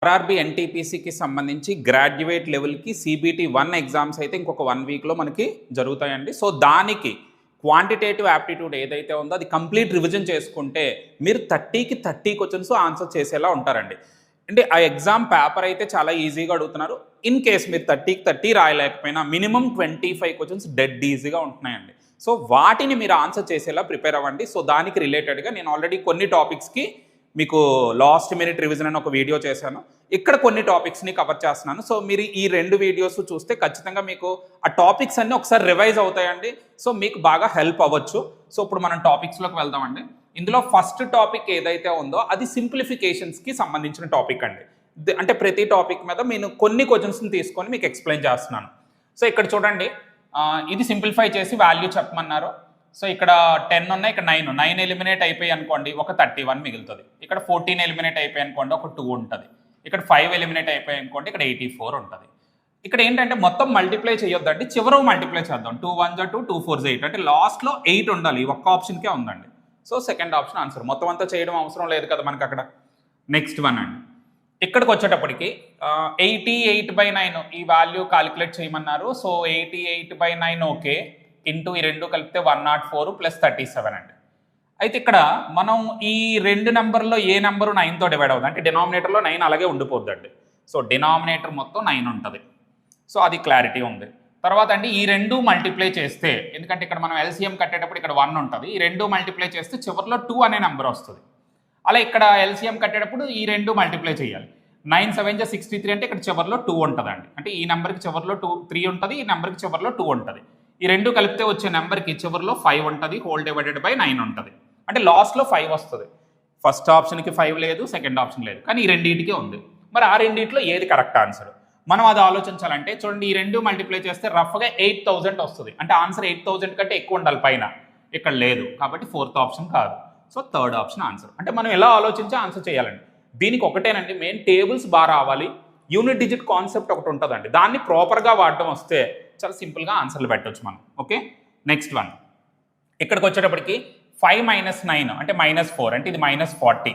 RRB ఎన్టీపీసీకి సంబంధించి graduate లెవెల్కి CBT 1 exams అయితే ఇంకొక 1 వీక్లో మనకి జరుగుతాయండి. సో దానికి క్వాంటిటేటివ్ యాప్టిట్యూడ్ ఏదైతే ఉందో అది కంప్లీట్ రివిజన్ చేసుకుంటే మీరు 30కి 30 క్వశ్చన్స్ ఆన్సర్ చేసేలా ఉంటారండి. అంటే ఆ ఎగ్జామ్ పేపర్ అయితే చాలా ఈజీగా అడుగుతున్నారు. ఇన్ కేస్ మీరు 30కి 30 రాయలేకపోయినా మినిమం 25 క్వశ్చన్స్ డెడ్ ఈజీగా ఉంటున్నాయండి. సో వాటిని మీరు ఆన్సర్ చేసేలా ప్రిపేర్ అవ్వండి. సో దానికి రిలేటెడ్గా నేను ఆల్రెడీ కొన్ని టాపిక్స్కి మీకు లాస్ట్ మినిట్ రివిజన్ అని ఒక వీడియో చేశాను. ఇక్కడ కొన్ని టాపిక్స్ని కవర్ చేస్తున్నాను. సో మీరు ఈ 2 వీడియోస్ చూస్తే ఖచ్చితంగా మీకు ఆ టాపిక్స్ అన్నీ ఒకసారి రివైజ్ అవుతాయండి. సో మీకు బాగా హెల్ప్ అవ్వచ్చు. సో ఇప్పుడు మనం టాపిక్స్లోకి వెళ్దామండి. ఇందులో ఫస్ట్ టాపిక్ ఏదైతే ఉందో అది సింప్లిఫికేషన్స్కి సంబంధించిన టాపిక్ అండి. అంటే ప్రతి టాపిక్ మీద నేను కొన్ని క్వశ్చన్స్ని తీసుకొని మీకు ఎక్స్ప్లెయిన్ చేస్తున్నాను. సో ఇక్కడ చూడండి, ఇది సింప్లిఫై చేసి వాల్యూ చెప్పమన్నారు. సో ఇక్కడ 10 ఉన్నాయి, ఇక్కడ 9 ఎలిమినేట్ అయిపోయి అనుకోండి ఒక 31 మిగులుతుంది. ఇక్కడ 14 ఎలిమినేట్ అయిపోయి అనుకోండి ఒక 2 ఉంటుంది. ఇక్కడ 5 ఎలిమినేట్ అయిపోయి అనుకోండి ఇక్కడ 84 ఉంటుంది. ఇక్కడ ఏంటంటే మొత్తం మల్టిప్లై చేయొద్దండి, చివరి మల్టిప్లై చేద్దాం. 2 1 2 2 4 8 అంటే లాస్ట్లో 8 ఉండాలి. ఒక్క ఆప్షన్కే ఉందండి. So second option answer. మొత్తం అంతా చేయడం అవసరం లేదు కదా మనకి అక్కడ. నెక్స్ట్ వన్ అండి, ఇక్కడికి వచ్చేటప్పటికి 88/9 ఈ వాల్యూ కాలిక్యులేట్ చేయమన్నారు. సో 88/9 ఓకే, ఇంటూ ఈ 2 కలిపితే 104 + 37 అండి. అయితే ఇక్కడ మనం ఈ 2 నెంబర్లో ఏ నెంబరు 9తో డివైడ్ అవుతుంది అంటే డినామినేటర్లో 9 అలాగే ఉండిపోద్దండి. సో డినామినేటర్ మొత్తం 9 ఉంటుంది. సో అది క్లారిటీ ఉంది. తర్వాత అండి ఈ 2 మల్టిప్లై చేస్తే, ఎందుకంటే ఇక్కడ మనం ఎల్సిఎం కట్టేటప్పుడు ఇక్కడ 1 ఉంటుంది, ఈ 2 మల్టిప్లై చేస్తే చివరిలో 2 అనే నెంబర్ వస్తుంది. అలా ఇక్కడ ఎల్సిఎం కట్టేటప్పుడు ఈ 2 మల్టిప్లై చేయాలి. 9 7 63 అంటే ఇక్కడ చివరిలో 2 ఉంటుందండి. అంటే ఈ నెంబర్కి చివరిలో 3 ఉంటుంది, ఈ నెంబర్కి చివరిలో 2 ఉంటుంది. ఈ 2 కలిపితే వచ్చే నెంబర్కి చివరిలో 5 ఉంటుంది, హోల్ డివైడెడ్ బై 9 ఉంటుంది. అంటే లాస్ట్లో 5 వస్తుంది. ఫస్ట్ ఆప్షన్కి 5 లేదు, సెకండ్ ఆప్షన్ లేదు, కానీ ఈ రెండింటికే ఉంది. మరి ఆ రెండింటిలో ఏది కరెక్ట్ ఆన్సర్ మనం అది ఆలోచించాలంటే చూడండి, ఈ 2 మల్టిప్లై చేస్తే రఫ్గా 8000 వస్తుంది. అంటే ఆన్సర్ 8000 కంటే ఎక్కువ ఉండాలి పైన, ఇక్కడ లేదు కాబట్టి 4th ఆప్షన్ కాదు. So 3rd option answer. అంటే మనం ఎలా ఆలోచించి ఆన్సర్ చేయాలండి. దీనికి ఒకటేనండి మెయిన్, టేబుల్స్ బాగా రావాలి, యూనిట్ డిజిట్ కాన్సెప్ట్ ఒకటి ఉంటుందండి, దాన్ని ప్రాపర్గా వాడడం వస్తే చాలా సింపుల్గా ఆన్సర్లు పెట్టవచ్చు మనం. ఓకే, నెక్స్ట్ వన్, ఇక్కడికి వచ్చేటప్పటికి 5 - 9 అంటే -4 అంటే ఇది -40,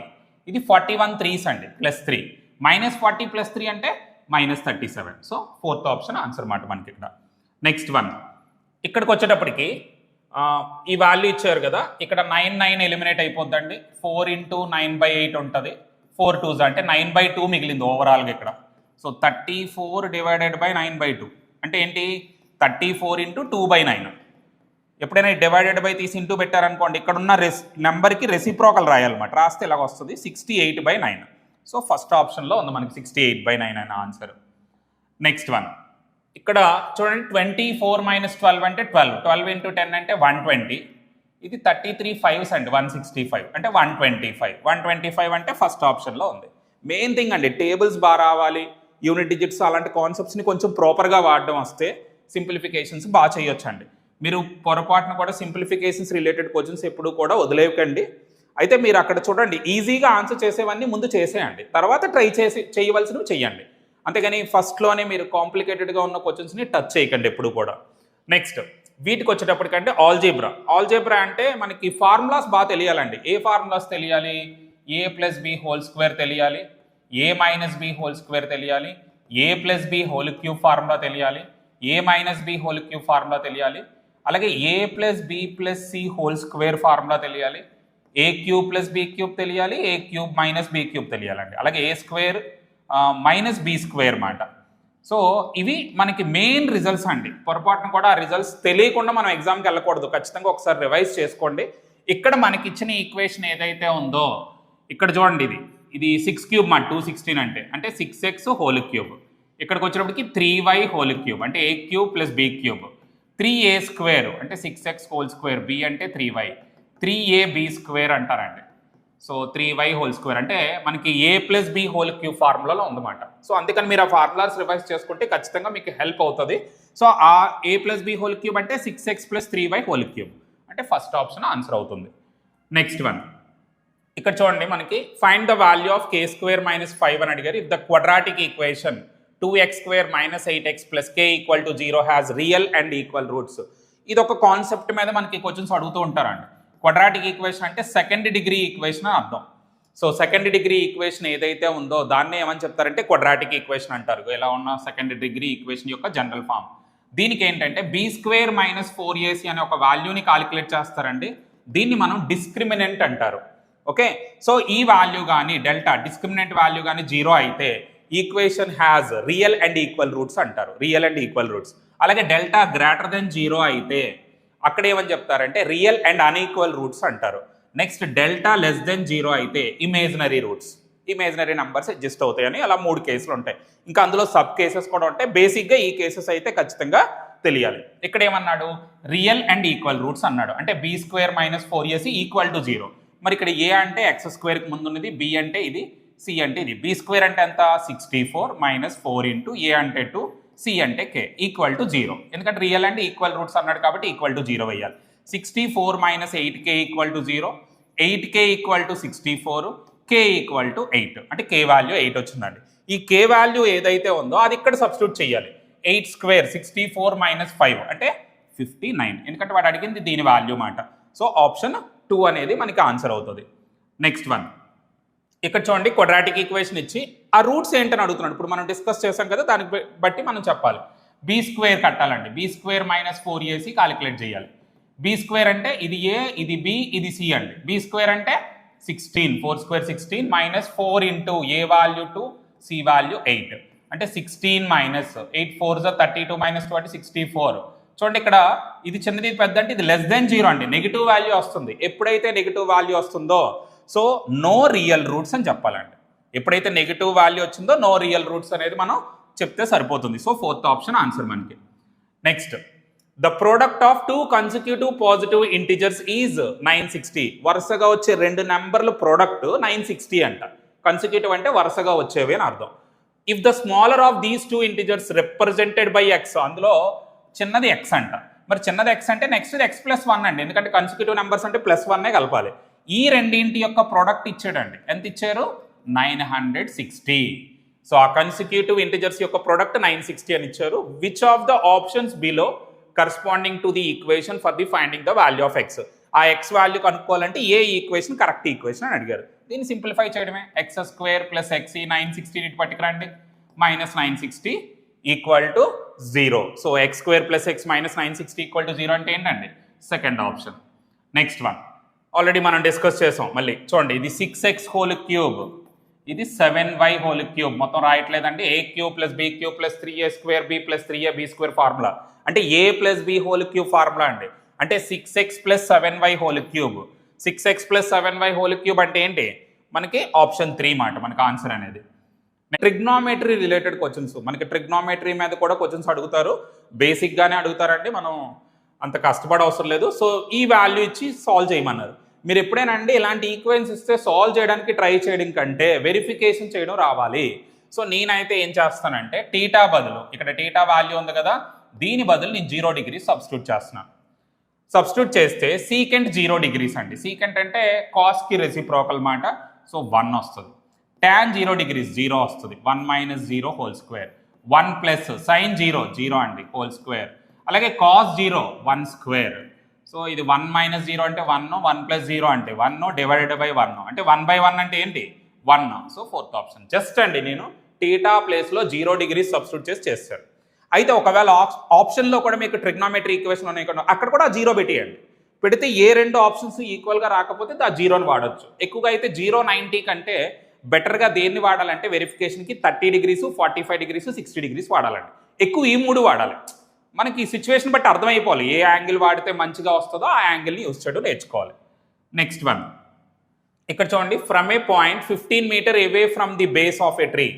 ఇది 41 3s అండి +3, -40 + 3 అంటే -37. సో 4th ఆప్షన్ ఆన్సర్ మాట మనకి ఇక్కడ. నెక్స్ట్ వన్, ఇక్కడికి వచ్చేటప్పటికి ఈ వాల్యూ ఇచ్చారు కదా, ఇక్కడ 9 ఎలిమినేట్ అయిపోద్దండి. 4 × 9/8 ఉంటుంది, 4 2s అంటే 9/2 మిగిలింది ఓవరాల్గా ఇక్కడ. సో 34 డివైడెడ్ బై 9/2 అంటే ఏంటి, 34 × 2/9. ఎప్పుడైనా డివైడెడ్ బై తీసి ఇంటూ పెట్టారనుకోండి, ఇక్కడ ఉన్న నెంబర్కి రెసిప్రోకల్ రాయాలన్నమాట. రాస్తే ఇలాగ వస్తుంది 68/9. సో ఫస్ట్ ఆప్షన్లో ఉంది మనకి 68/9 అనే ఆన్సర్. నెక్స్ట్ వన్, ఇక్కడ చూడండి 24 - 12 అంటే 12, 12 × 10 అంటే 120, ఇది 33 5s అండి 165 అంటే 125 అంటే ఫస్ట్ ఆప్షన్లో ఉంది. మెయిన్ థింగ్ అండి, టేబుల్స్ బాగా రావాలి, యూనిట్ డిజిట్స్ అలాంటి కాన్సెప్ట్స్ని కొంచెం ప్రాపర్గా వాడడం వస్తే సింప్లిఫికేషన్స్ బాగా చేయొచ్చండి. మీరు పొరపాటున కూడా సింప్లిఫికేషన్స్ రిలేటెడ్ క్వశ్చన్స్ ఎప్పుడు కూడా వదిలేయకండి. అయితే మీరు అక్కడ చూడండి, ఈజీగా ఆన్సర్ చేసేవన్నీ ముందు చేసేయండి, తర్వాత ట్రై చేయవలసినవి చెయ్యండి. అంతేగాని ఫస్ట్లోనే మీరు కాంప్లికేటెడ్గా ఉన్న క్వశ్చన్స్ని టచ్ చేయకండి ఎప్పుడు కూడా. నెక్స్ట్ వీటికి వచ్చేటప్పటికంటే ఆల్జీబ్రా అంటే మనకి ఫార్ములాస్ బాగా తెలియాలండి. ఏ ఫార్ములాస్ తెలియాలి, a + b హోల్ స్క్వేర్ తెలియాలి, a - b హోల్ స్క్వేర్ తెలియాలి, a + b whole cube formula తెలియాలి, a - b whole cube formula తెలియాలి, అలాగే a + b + c whole square formula తెలియాలి, a³ + b³ తెలియాలి, a³ - b³ తెలియాలండి, అలాగే a² - b² మాట. సో ఇవి మనకి మెయిన్ రిజల్ట్స్ అండి. పొరపాటున కూడా ఆ రిజల్ట్స్ తెలియకుండా మనం ఎగ్జామ్కి వెళ్ళకూడదు. ఖచ్చితంగా ఒకసారి రివైజ్ చేసుకోండి. ఇక్కడ మనకి ఇచ్చిన ఈక్వేషన్ ఏదైతే ఉందో ఇక్కడ చూడండి, ఇది 6³ మాట 216 అంటే 6x హోల్ క్యూబ్. ఇక్కడికి వచ్చేటప్పటికి 3y హోల్ క్యూబ్ అంటే a³ + b³ 3a² అంటే 6x హోల్ స్క్వేర్, b అంటే 3y, 3ab² అంటారండి. సో 3y హోల్ స్క్వేర్ అంటే మనకి a + b హోల్ క్యూబ్ ఫార్ములాలో ఉందన్నమాట. సో అందుకని మీరు ఆ ఫార్ములాస్ రివైజ్ చేసుకుంటే ఖచ్చితంగా మీకు హెల్ప్ అవుతుంది. సో ఆ a + b హోల్ క్యూబ్ అంటే 6x + 3y హోల్ క్యూబ్ అంటే ఫస్ట్ ఆప్షన్ ఆన్సర్ అవుతుంది. నెక్స్ట్ వన్, ఇక్కడ చూడండి మనకి find the value of k² - 5 అని అడిగారు. If the quadratic equation 2x² - 8x + k = 0 has real and equal roots. ఇది ఒక కాన్సెప్ట్ మీద మనకి క్వశ్చన్స్ అడుగుతూ ఉంటారండి. క్వాడ్రాటిక్ ఈక్వేషన్ అంటే సెకండ్ డిగ్రీ ఈక్వేషన్ అని అర్థం. సో సెకండ్ డిగ్రీ ఈక్వేషన్ ఏదైతే ఉందో దాన్ని ఏమని చెప్తారంటే క్వాడ్రాటిక్ ఈక్వేషన్ అంటారు. ఎలా ఉన్న సెకండ్ డిగ్రీ ఈక్వేషన్ యొక్క జనరల్ ఫామ్. దీనికి ఏంటంటే b² - 4ac అనే ఒక వాల్యూని కాలిక్యులేట్ చేస్తారండి. దీన్ని మనం డిస్క్రిమినెంట్ అంటారు. ఓకే, సో ఈ వాల్యూ కానీ డెల్టా డిస్క్రిమినెంట్ వాల్యూ కానీ 0 అయితే equation has real and equal roots అంటారు. Real and equal roots. అలాగే డెల్టా >0 అయితే అక్కడ ఏమని చెప్తారంటే రియల్ అండ్ అన్ఈక్వల్ రూట్స్ అంటారు. నెక్స్ట్ డెల్టా <0 అయితే imaginary roots, imaginary numbers adjust అవుతాయని అలా 3 కేసులు ఉంటాయి. ఇంకా అందులో సబ్ కేసెస్ కూడా ఉంటాయి. బేసిక్గా ఈ కేసెస్ అయితే ఖచ్చితంగా తెలియాలి. ఇక్కడ ఏమన్నాడు, రియల్ అండ్ ఈక్వల్ రూట్స్ అన్నాడు. అంటే b² - 4ac = 0. మరి ఇక్కడ a అంటే x² ముందు ఉన్నది, b అంటే ఇది, c అంటే ఇది. b² అంటే ఎంత, 64 - 4 × a అంటే 2, c అంటే k = 0. ఎందుకంటే రియల్ అండ్ ఈక్వల్ రూట్స్ అన్నాడు కాబట్టి =0 వేయాలి. 64 - 8k = 0, 8k = 64, k = 8. అంటే k వాల్యూ 8 వచ్చిందండి. ఈ k వాల్యూ ఏదైతే ఉందో అది ఇక్కడ సబ్స్టిట్యూట్ చేయాలి. 8² 64 - 5 అంటే 59. ఎందుకంటే వాడు అడిగింది దీని వాల్యూ మాట. సో ఆప్షన్ 2 అనేది మనకి ఆన్సర్ అవుతుంది. నెక్స్ట్ వన్, ఇక్కడ చూడండి క్వాడ్రాటిక్ ఈక్వేషన్ ఇచ్చి ఆ రూట్స్ ఏంటని అడుగుతున్నాడు. ఇప్పుడు మనం డిస్కస్ చేసాం కదా, దానికి బట్టి మనం చెప్పాలి. b² కట్టాలండి. b² - 4ac కాలిక్యులేట్ చేయాలి. b² అంటే ఇది a, ఇది b, ఇది c అండి. b² అంటే 16, 4² 16 - 4 × a వాల్యూ 2, c వాల్యూ 8. అంటే 16 - 8 4 32 - 2 64. చూడండి ఇక్కడ ఇది చిన్నది పెద్ద అంటే ఇది <0 అండి. నెగిటివ్ వాల్యూ వస్తుంది. ఎప్పుడైతే నెగిటివ్ వాల్యూ వస్తుందో సో నో రియల్ రూట్స్ అని చెప్పాలండి. ఎప్పుడైతే నెగిటివ్ వాల్యూ వచ్చిందో నో రియల్ రూట్స్ అనేది మనం చెప్తే సరిపోతుంది. సో 4th ఆప్షన్ ఆన్సర్ మనకి. Next, the product of 2 consecutive positive integers is 960. వరుసగా వచ్చే 2 నెంబర్ల ప్రోడక్ట్ 960 అంట. కన్సిక్యూటివ్ అంటే వరుసగా వచ్చేవి అని అర్థం. If the smaller of these 2 integers represented by x, అందులో చిన్నది x అంట. మరి చిన్నది x అంటే నెక్స్ట్ x+1 అండి. ఎందుకంటే కన్సిక్యూటివ్ నెంబర్స్ అంటే +1 కలపాలి. ఈ రెండింటి యొక్క ప్రోడక్ట్ ఇచ్చాడండి. ఎంత ఇచ్చారు, 960. సో ఆ కన్సిక్యూటివ్ ఇంటిజర్స్ యొక్క ప్రోడక్ట్ 960 అని ఇచ్చారు. Which of the options below corresponding to the equation for the finding the value of x. ఆ x వాల్యూ కనుక్కోవాలంటే ఏ ఈక్వేషన్ కరెక్ట్ ఈక్వేషన్ అని అడిగారు. దీన్ని సింప్లిఫై చేయడమే. x² + x 960 ఇటు పట్టుకురండి. -960 = 0. సో x² + x -960 = 0 అంటే ఏంటండి, second option. Next one already మనం discuss చేసాం. మళ్ళీ చూడండి, ఇది 6x3, ఇది 7y3. మొత్తం రాయట్లేదండి. a³ + b³ + 3a² b + 3ab² formula. అంటే a + b³ ఫార్ములా అండి. అంటే 6x + 7y3. 6x + 7y3 అంటే ఏంటి, మనకి ఆప్షన్ 3 మాట మనకి ఆన్సర్ అనేది. ట్రిగ్నోమెట్రీ రిలేటెడ్ క్వశ్చన్స్, మనకి ట్రిగ్నోమెట్రీ మీద కూడా క్వశ్చన్స్ అడుగుతారు. బేసిక్గానే అడుగుతారండి, మనం అంత కష్టపడ అవసరం లేదు. సో ఈ వాల్యూ ఇచ్చి సాల్వ్ చేయమన్నారు. మీరు ఎప్పుడైనా అండి ఇలాంటి ఈక్వెన్స్ ఇస్తే సాల్వ్ చేయడానికి ట్రై చేయడం కంటే వెరిఫికేషన్ చేయడం రావాలి. సో నేనైతే ఏం చేస్తానంటే టీటా బదులు, ఇక్కడ టీటా వాల్యూ ఉంది కదా, దీని బదులు నేను 0 డిగ్రీస్ సబ్స్టిట్యూట్ చేస్తున్నాను. సబ్స్టిట్యూట్ చేస్తే సీకెంట్ 0 డిగ్రీస్ అండి. సీకెంట్ అంటే కాస్కి రెసిప్రోకల్ మాట. సో 1 వస్తుంది. tan 0 డిగ్రీస్ 0 వస్తుంది. 1 - 0 2. 1 ప్లస్ sin 0 0 అండి హోల్². అలాగే cos 0 1². సో ఇది 1 - 0 అంటే 1, 1 + 0 అంటే 1 /1 అంటే 1/1 అంటే ఏంటి 1. So 4th option. జస్ట్ అండి నేను టీటా ప్లేస్లో 0 డిగ్రీస్ సబ్స్టిట్యూట్ చేస్తాను. అయితే ఒకవేళ ఆప్షన్లో కూడా మీకు ట్రిగ్నోమెట్రీ ఈక్వేషన్ ఉన్నాయి కదా, అక్కడ కూడా 0 పెట్టేయండి. పెడితే ఏ 2 ఆప్షన్స్ ఈక్వల్గా రాకపోతే ఆ 0ని వాడచ్చు. ఎక్కువగా అయితే 0 90 కంటే బెటర్గా దేన్ని వాడాలంటే వెరిఫికేషన్కి 30 డిగ్రీస్ 45 డిగ్రీస్ 60 డిగ్రీస్ వాడాలండి. ఎక్కువ ఈ 3 వాడాలి. మనకి ఈ సిచ్యువేషన్ బట్టి అర్థమైపోవాలి ఏ యాంగిల్ వాడితే మంచిగా వస్తుందో ఆ యాంగిల్ని యూస్ చేయడం నేర్చుకోవాలి. నెక్స్ట్ వన్, ఇక్కడ చూడండి, from a point 15 metre away from the base of a tree.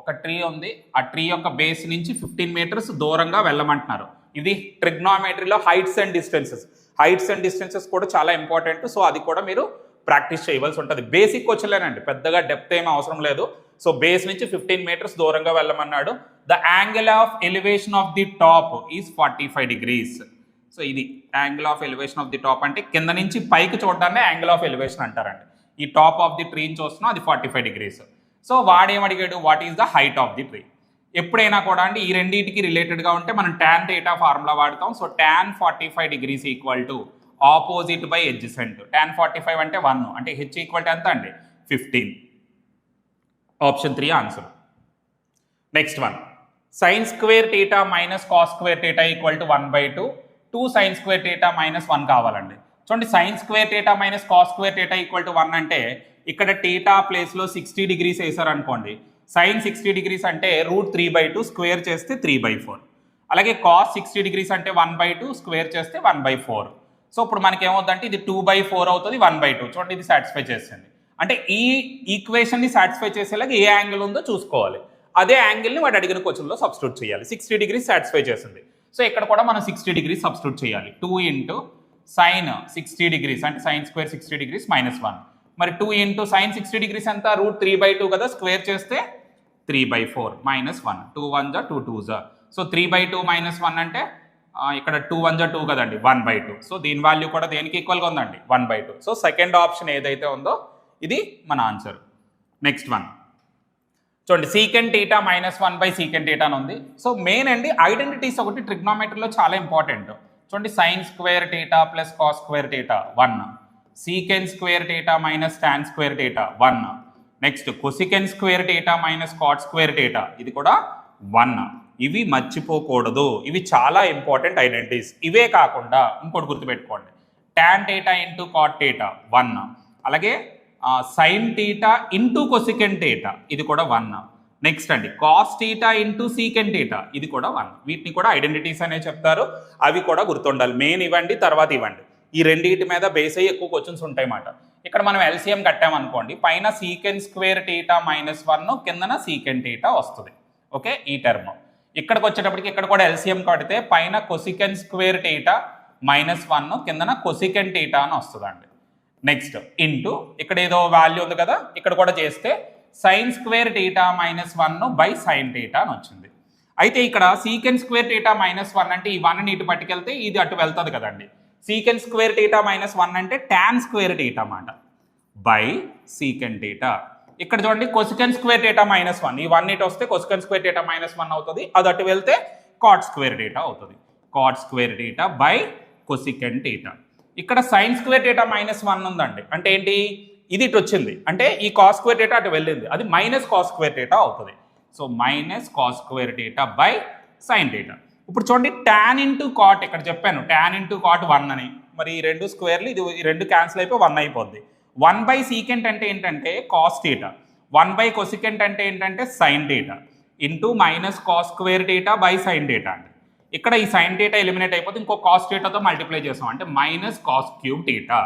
ఒక ట్రీ ఉంది, ఆ ట్రీ యొక్క బేస్ నుంచి 15 మీటర్స్ దూరంగా వెళ్ళమంటున్నారు. ఇది ట్రిగ్నోమెట్రీలో heights and distances. Heights and distances కూడా చాలా ఇంపార్టెంట్. సో అది కూడా మీరు ప్రాక్టీస్ చేయవలసి ఉంటుంది. బేసిక్ క్వశ్చన్లేనండి, పెద్దగా డెప్త్ ఏమీ అవసరం లేదు. సో బేస్ నుంచి 15 మీటర్స్ దూరంగా వెళ్ళమన్నాడు. The angle of elevation of the top is 45 degrees. So ఇది angle of elevation of the top అంటే కింద నుంచి పైకి చూడడాన్ని యాంగిల్ ఆఫ్ ఎలివేషన్ అంటారండి. ఈ టాప్ ఆఫ్ ది ట్రీని చూస్తున్నాం, అది 45 డిగ్రీస్. సో వాడేమడిగాడు, what is the height of the tree. ఎప్పుడైనా కూడా అండి ఈ రెండింటికి రిలేటెడ్గా ఉంటే మనం tan θ ఫార్ములా వాడతాం. So tan 45 degrees equal to opposite by adjacent. tan 45 అంటే 1 అంటే h ఈక్వల్ టు ఎంత అండి 15. Option 3 answer. Next one. Sin square theta minus cos square theta equal to 1/2. 2 sin square theta minus 1 కావాలండి. చూడండి sin square theta minus cos square theta equal to 1 అంటే ఇక్కడ theta ప్లేస్లో 60 degrees వేసారు అనుకోండి. sin 60 degrees అంటే √3/2 స్క్వేర్ చేస్తే 3/4. అలాగే cos 60 degrees అంటే 1/2 స్క్వేర్ చేస్తే 1/4. సో ఇప్పుడు మనకి ఏమవుతుందంటే ఇది 2/4 అవుతుంది 1/2. చూడండి ఇది సాటిస్ఫై చేస్తుంది. అంటే ఈ ఈక్వేషన్ని సాటిస్ఫై చేసేలాగా ఏ యాంగిల్ ఉందో చూసుకోవాలి. అదే యాంగిల్ని వాడు అడిగిన క్వశ్చన్లో సబ్స్టిట్యూట్ చేయాలి. 60 degrees సాటిస్ఫై చేసింది. సో ఇక్కడ కూడా మనం 60 degrees సబ్స్టిట్యూట్ చేయాలి. 2 ఇంటూ సైన్ 60 degrees అంటే సైన్ స్క్వేర్ 60 degrees -1. మరి 2 ఇంటూ సైన్ 60 degrees ఎంత √3/2 కదా, స్క్వేర్ చేస్తే 3/4 -1. 2 1 జా 2 2 జా. సో 3/2 -1 అంటే ఇక్కడ 2 1 జా 2 కదండి, 1/2. సో దీని వాల్యూ కూడా దేనికి ఈక్వల్గా ఉందండి, 1/2. సో సెకండ్ ఆప్షన్ ఏదైతే ఉందో ఇది మన ఆన్సర్. నెక్స్ట్ వన్ చూడండి, సీకెంట్ థీటా -1 సీకెంట్ థీటా అని ఉంది. సో మెయిన్ అండి ఐడెంటిటీస్ ఒకటి ట్రిగ్నోమెట్రీలో చాలా ఇంపార్టెంట్. చూడండి sine square theta plus cos square theta 1, secant square theta minus tan square theta 1, next cosecant square theta minus cot square theta ఇది కూడా 1. ఇవి మర్చిపోకూడదు, ఇవి చాలా ఇంపార్టెంట్ ఐడెంటిటీస్. ఇవే కాకుండా ఇంకోటి గుర్తుపెట్టుకోండి, tan theta into cot theta 1, అలాగే sine theta into cosecant theta ఇది కూడా 1. నెక్స్ట్ అండి cos theta into secant theta ఇది కూడా 1. వీటిని కూడా ఐడెంటిటీస్ అనే చెప్తారు, అవి కూడా గుర్తుండాలి. మెయిన్ ఇవ్వండి, తర్వాత ఇవ్వండి. ఈ రెండింటి మీద బేస్ అయ్యి ఎక్కువ క్వశ్చన్స్ ఉంటాయి అన్నమాట. ఇక్కడ మనం ఎల్సిఎం కట్టామనుకోండి, పైన సీకెంట్ స్క్వేర్ థీటా -1 కిందన సీకెంట్ థీటా వస్తుంది. ఓకే, ఈ టర్మ్ ఇక్కడికి వచ్చేటప్పటికి ఇక్కడ కూడా ఎల్సిఎం కడితే పైన కొసికెంట్ స్క్వేర్ థీటా -1 కిందన కొసికెంట్ థీటా అని వస్తుందండి. నెక్స్ట్ ఇంటూ ఇక్కడ ఏదో వాల్యూ ఉంది కదా, ఇక్కడ కూడా చేస్తే sign square theta -1 by sine theta అని వచ్చింది. అయితే ఇక్కడ సీకెంట్ స్క్వేర్ థీటా -1 అంటే ఈ 1ని ఇటు పట్టుకెళ్తే ఇది అటు వెళ్తుంది కదండి. సీకెంట్ స్క్వేర్ థీటా -1 అంటే టాన్ స్క్వేర్ థీటా అన్నమాట బై సీకెంట్ థీటా. ఇక్కడ చూడండి కొసికెంట్ స్క్వేర్ థీటా -1, ఈ 1 ఇటు వస్తే కొసికెంట్ స్క్వేర్ థీటా -1 అవుతుంది, అది అటు వెళ్తే కాట్ స్క్వేర్ థీటా అవుతుంది. Cot square theta by cosecant theta. ఇక్కడ సైన్ స్క్వేర్ థీటా -1 ఉందండి, అంటే ఏంటి, ఇది ఇటు వచ్చింది అంటే ఈ కాస్ స్క్వేర్ థీటా అటు వెళ్ళింది, అది మైనస్ కాస్ స్క్వేర్ థీటా అవుతుంది. So minus cos square theta by sine theta. ఇప్పుడు చూడండి టాన్ ఇంటూ కాట్, ఇక్కడ చెప్పాను టాన్ ఇంటూ కాట్ 1 అని, మరి ఈ రెండు స్క్వేర్లు ఇది ఈ రెండు క్యాన్సిల్ అయిపోయి 1 అయిపోద్ది. 1 బై సీకెంట్ అంటే ఏంటంటే కాస్ థీటా, 1 బై కొసికెంట్ అంటే ఏంటంటే sign theta into minus cos square theta by sine theta అండి. ఇక్కడ ఈ సైన్ థీటా ఎలిమినేట్ అయిపోతే ఇంకో కాస్ థీటాతో మల్టిప్లై చేస్తాం అంటే minus cos cube theta.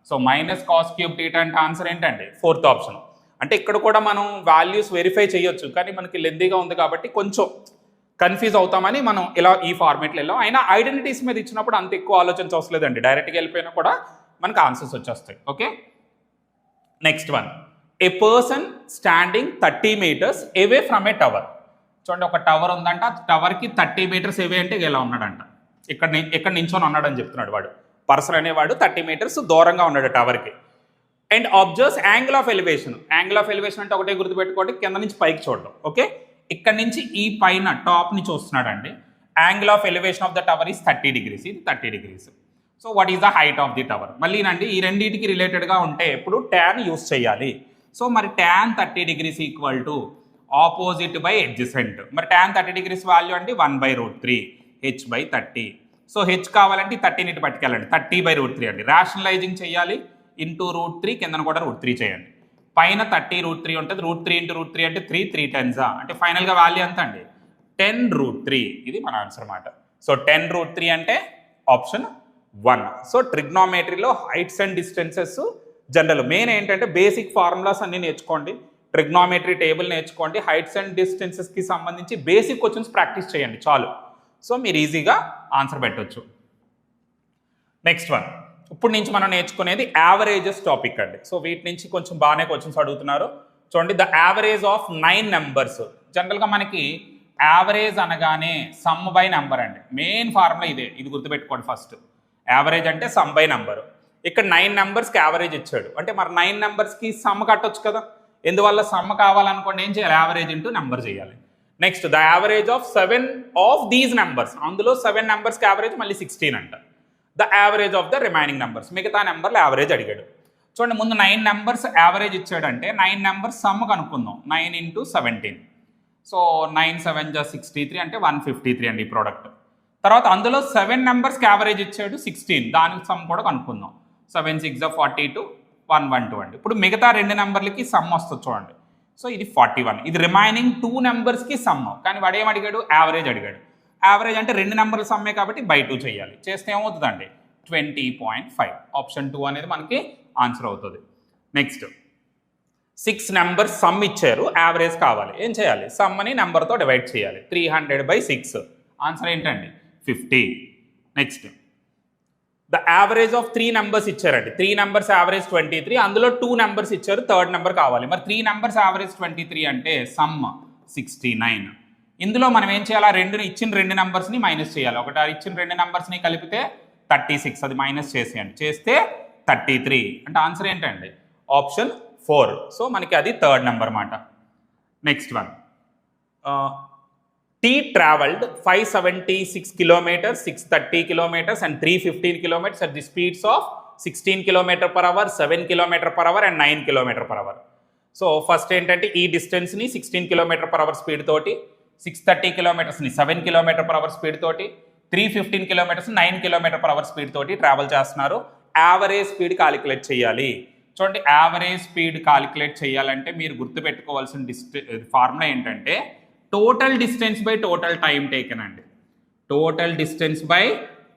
So minus cos cube theta అంటే ఆన్సర్ ఏంటండి, 4th ఆప్షన్. అంటే ఇక్కడ కూడా మనం వాల్యూస్ వెరిఫై చేయొచ్చు, కానీ మనకి లెందీగా ఉంది కాబట్టి కొంచెం కన్ఫ్యూజ్ అవుతామని మనం ఇలా ఈ ఫార్మేట్లో వెళ్ళాం. అయినా ఐడెంటిటీస్ మీద ఇచ్చినప్పుడు అంత ఎక్కువ ఆలోచించవసరం లేదండి, డైరెక్ట్గా వెళ్ళిపోయినా కూడా మనకు ఆన్సర్స్ వచ్చేస్తాయి. Okay, next one, A person standing 30 meters away from A tower. చూడండి ఒక టవర్ ఉందంట, ఆ టవర్కి 30 meters అవే అంటే ఇలా ఉన్నాడంట, ఇక్కడ నించొని ఉన్నాడని చెప్తున్నాడు వాడు. పర్సన్ అనేవాడు 30 meters దూరంగా ఉన్నాడు టవర్కి. And observes angle of elevation. Angle of elevation అంటే ఒకటే గుర్తుపెట్టుకోండి, కింద నుంచి పైకి చూడడం. ఓకే, ఇక్కడ నుంచి ఈ పైన టాప్ని చూస్తున్నాడండి. Angle of elevation of the tower is 30 degrees, ఇది 30 degrees. So what is the height of the tower. మళ్ళీ నండి ఈ రెండింటికి రిలేటెడ్గా ఉంటే ఎప్పుడు ట్యాన్ యూస్ చేయాలి. సో మరి tan 30 degrees equal to opposite by adjacent. మరి ట్యాన్ 30 degrees వాల్యూ అంటే 1/√3 h/30. సో హెచ్ కావాలంటే 30ని ఇటు పట్టుకెళ్ళండి, 30/√3 అండి. రేషనలైజింగ్ చేయాలి, ఇంటూ √3 కిందన కూడా √3 చేయండి. పైన 30√3 ఉంటుంది, √3 ఇంటూ √3 అంటే 3 10s అంటే ఫైనల్గా వాల్యూ ఎంత అండి, 10√3. ఇది మన ఆన్సర్ అన్నమాట. సో 10√3 అంటే ఆప్షన్ 1. సో ట్రిగ్నోమెట్రీలో heights and distances general main ఏంటంటే బేసిక్ ఫార్ములాస్ అన్ని నేర్చుకోండి, ట్రిగ్నోమెట్రీ టేబుల్ నేర్చుకోండి, హైట్స్ అండ్ డిస్టెన్సెస్కి సంబంధించి బేసిక్ క్వశ్చన్స్ ప్రాక్టీస్ చేయండి చాలు. సో మీరు ఈజీగా ఆన్సర్ పెట్టవచ్చు. నెక్స్ట్ వన్, ఇప్పుడు నుంచి మనం నేర్చుకునేది యావరేజెస్ టాపిక్ అండి. సో వీటి నుంచి కొంచెం బాగానే క్వశ్చన్స్ అడుగుతున్నారు. చూడండి ద యావరేజ్ ఆఫ్ 9 numbers. జనరల్గా మనకి యావరేజ్ అనగానే సమ్ బై నెంబర్ అండి, మెయిన్ ఫార్ములా ఇదే, ఇది గుర్తుపెట్టుకోండి. ఫస్ట్ యావరేజ్ అంటే సమ్ బై నెంబర్. ఇక్కడ 9 numbers యావరేజ్ ఇచ్చాడు అంటే మరి 9 numbers సమ్ కట్టొచ్చు కదా, ఎందువల్ల సమ్ కావాలనుకోండి ఏం చేయాలి, యావరేజ్ ఇంటూ నెంబర్ చేయాలి. Next the average of 7 of these numbers. అందులో 7 numbers యావరేజ్ మళ్ళీ 16 అంట. The average of the remaining numbers, మిగతా నెంబర్లు యావరేజ్ అడిగాడు. చూడండి ముందు 9 నెంబర్స్ యావరేజ్ ఇచ్చాడంటే 9 నెంబర్స్ సమ్ కనుక్కుందాం. 9 × 17. సో 9 7 × 63 అంటే 153 అండి ఈ ప్రోడక్ట్. తర్వాత అందులో 7 నెంబర్స్కి యావరేజ్ ఇచ్చాడు 16, దానికి సమ్ కూడా కనుక్కుందాం. 7 6 × 42 112 అండి. ఇప్పుడు మిగతా 2 నెంబర్లకి సమ్ వస్తుంది చూడండి. సో ఇది 41. ఇది రిమైనింగ్ 2 నెంబర్స్కి సమ్. కానీ వాడు ఏం అడిగాడు? యావరేజ్ అడిగాడు. యావరేజ్ అంటే 2 నెంబర్ల సమ్మే కాబట్టి బై 2 చేయాలి. చేస్తే ఏమవుతుందండి? 20.5. ఆప్షన్ 2 అనేది మనకి ఆన్సర్ అవుతుంది. నెక్స్ట్ 6 నెంబర్స్ సమ్ ఇచ్చారు, యావరేజ్ కావాలి. ఏం చేయాలి? సమ్ అని నెంబర్తో డివైడ్ చేయాలి. 300/6. ఆన్సర్ ఏంటండి? 50. Next the average of 3 numbers ఇచ్చారండి. 3 నెంబర్స్ యావరేజ్ 23, అందులో 2 నెంబర్స్ ఇచ్చారు, థర్డ్ నెంబర్ కావాలి. మరి 3 నెంబర్స్ యావరేజ్ 23 అంటే సమ్ 69. ఇందులో మనం ఏం చేయాలి? ఇచ్చిన 2 నెంబర్స్ని మైనస్ చేయాలి. ఒకటి ఇచ్చిన 2 నెంబర్స్ని కలిపితే 36, అది మైనస్ చేసేయండి. చేస్తే 33 అంటే ఆన్సర్ ఏంటండి? ఆప్షన్ 4. సో మనకి అది థర్డ్ నెంబర్ మాట. Next one, T traveled 576 kilometers, 630 kilometers and 315 kilometers at the speeds of 16 km/h, 7 km/h and 9 km/h. So first ఏంటంటే ఈ డిస్టెన్స్ని 16 km/h స్పీడ్ తోటి, 630 కిలోమీటర్స్ని 7 km/h స్పీడ్ తోటి, 315 కిలోమీటర్స్ 9 km/h స్పీడ్ తోటి ట్రావెల్ చేస్తున్నారు. యావరేజ్ స్పీడ్ కాలిక్యులేట్ చేయాలి. చూడండి, average speed calculate చేయాలంటే మీరు గుర్తుపెట్టుకోవాల్సిన ఫార్ములా ఏంటంటే total distance by total time taken అండి. Total distance by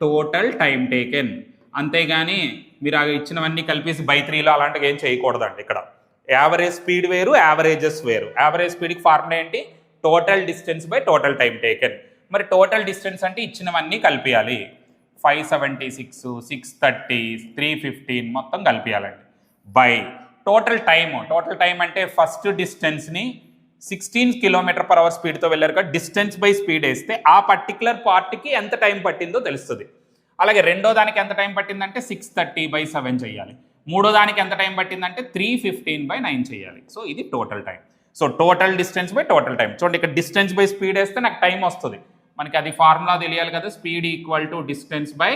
total time taken. అంతేగాని మీరు ఇచ్చినవన్నీ కలిపేసి బై 3లో అలాంటివి ఏం చేయకూడదండి. ఇక్కడ యావరేజ్ స్పీడ్ వేరు, యావరేజెస్ వేరు. యావరేజ్ స్పీడ్కి ఫార్ములా ఏంటి? Total distance by total time taken. మరి టోటల్ డిస్టెన్స్ అంటే ఇచ్చినవన్నీ కలిపియాలి. 576, 630, 315 మొత్తం కలిపియాలండి. బై టోటల్ టైం అంటే ఫస్ట్ డిస్టెన్స్ని 16 km/h స్పీడ్తో వెళ్ళారు కదా, డిస్టెన్స్ బై స్పీడ్ వేస్తే ఆ పర్టికులర్ పార్ట్కి ఎంత టైం పట్టిందో తెలుస్తుంది. అలాగే రెండో దానికి ఎంత టైం పట్టిందంటే 630/7 చేయాలి. మూడో దానికి ఎంత టైం పట్టిందంటే 315/9 చేయాలి. సో ఇది total time. So total distance by total time. చూడండి, ఇక్కడ డిస్టెన్స్ బై స్పీడ్ వేస్తే నాకు టైం వస్తుంది. మనకి అది ఫార్ములా తెలియాలి కదా, speed equal to distance by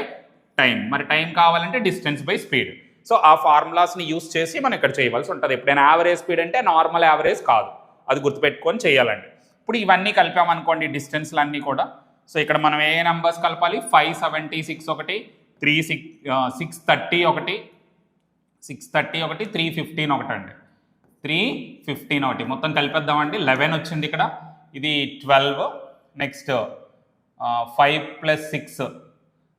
time. మరి టైం కావాలంటే డిస్టెన్స్ బై స్పీడ్. సో ఆ ఫార్ములాస్ని యూస్ చేసి మనం ఇక్కడ చేయవలసి ఉంటుంది. ఎప్పుడైనా యావరేజ్ స్పీడ్ అంటే నార్మల్ యావరేజ్ కాదు, అది గుర్తుపెట్టుకొని చేయాలండి. ఇప్పుడు ఇవన్నీ కలిపామనుకోండి డిస్టెన్స్లన్నీ కూడా. సో ఇక్కడ మనం ఏ నెంబర్స్ కలపాలి? 576 ఒకటి, 630 ఒకటి, 315 ఒకటి అండి. 315 ఒకటి మొత్తం కలిపేద్దామండి. 11 వచ్చింది ఇక్కడ, ఇది 12. నెక్స్ట్ 5 + 6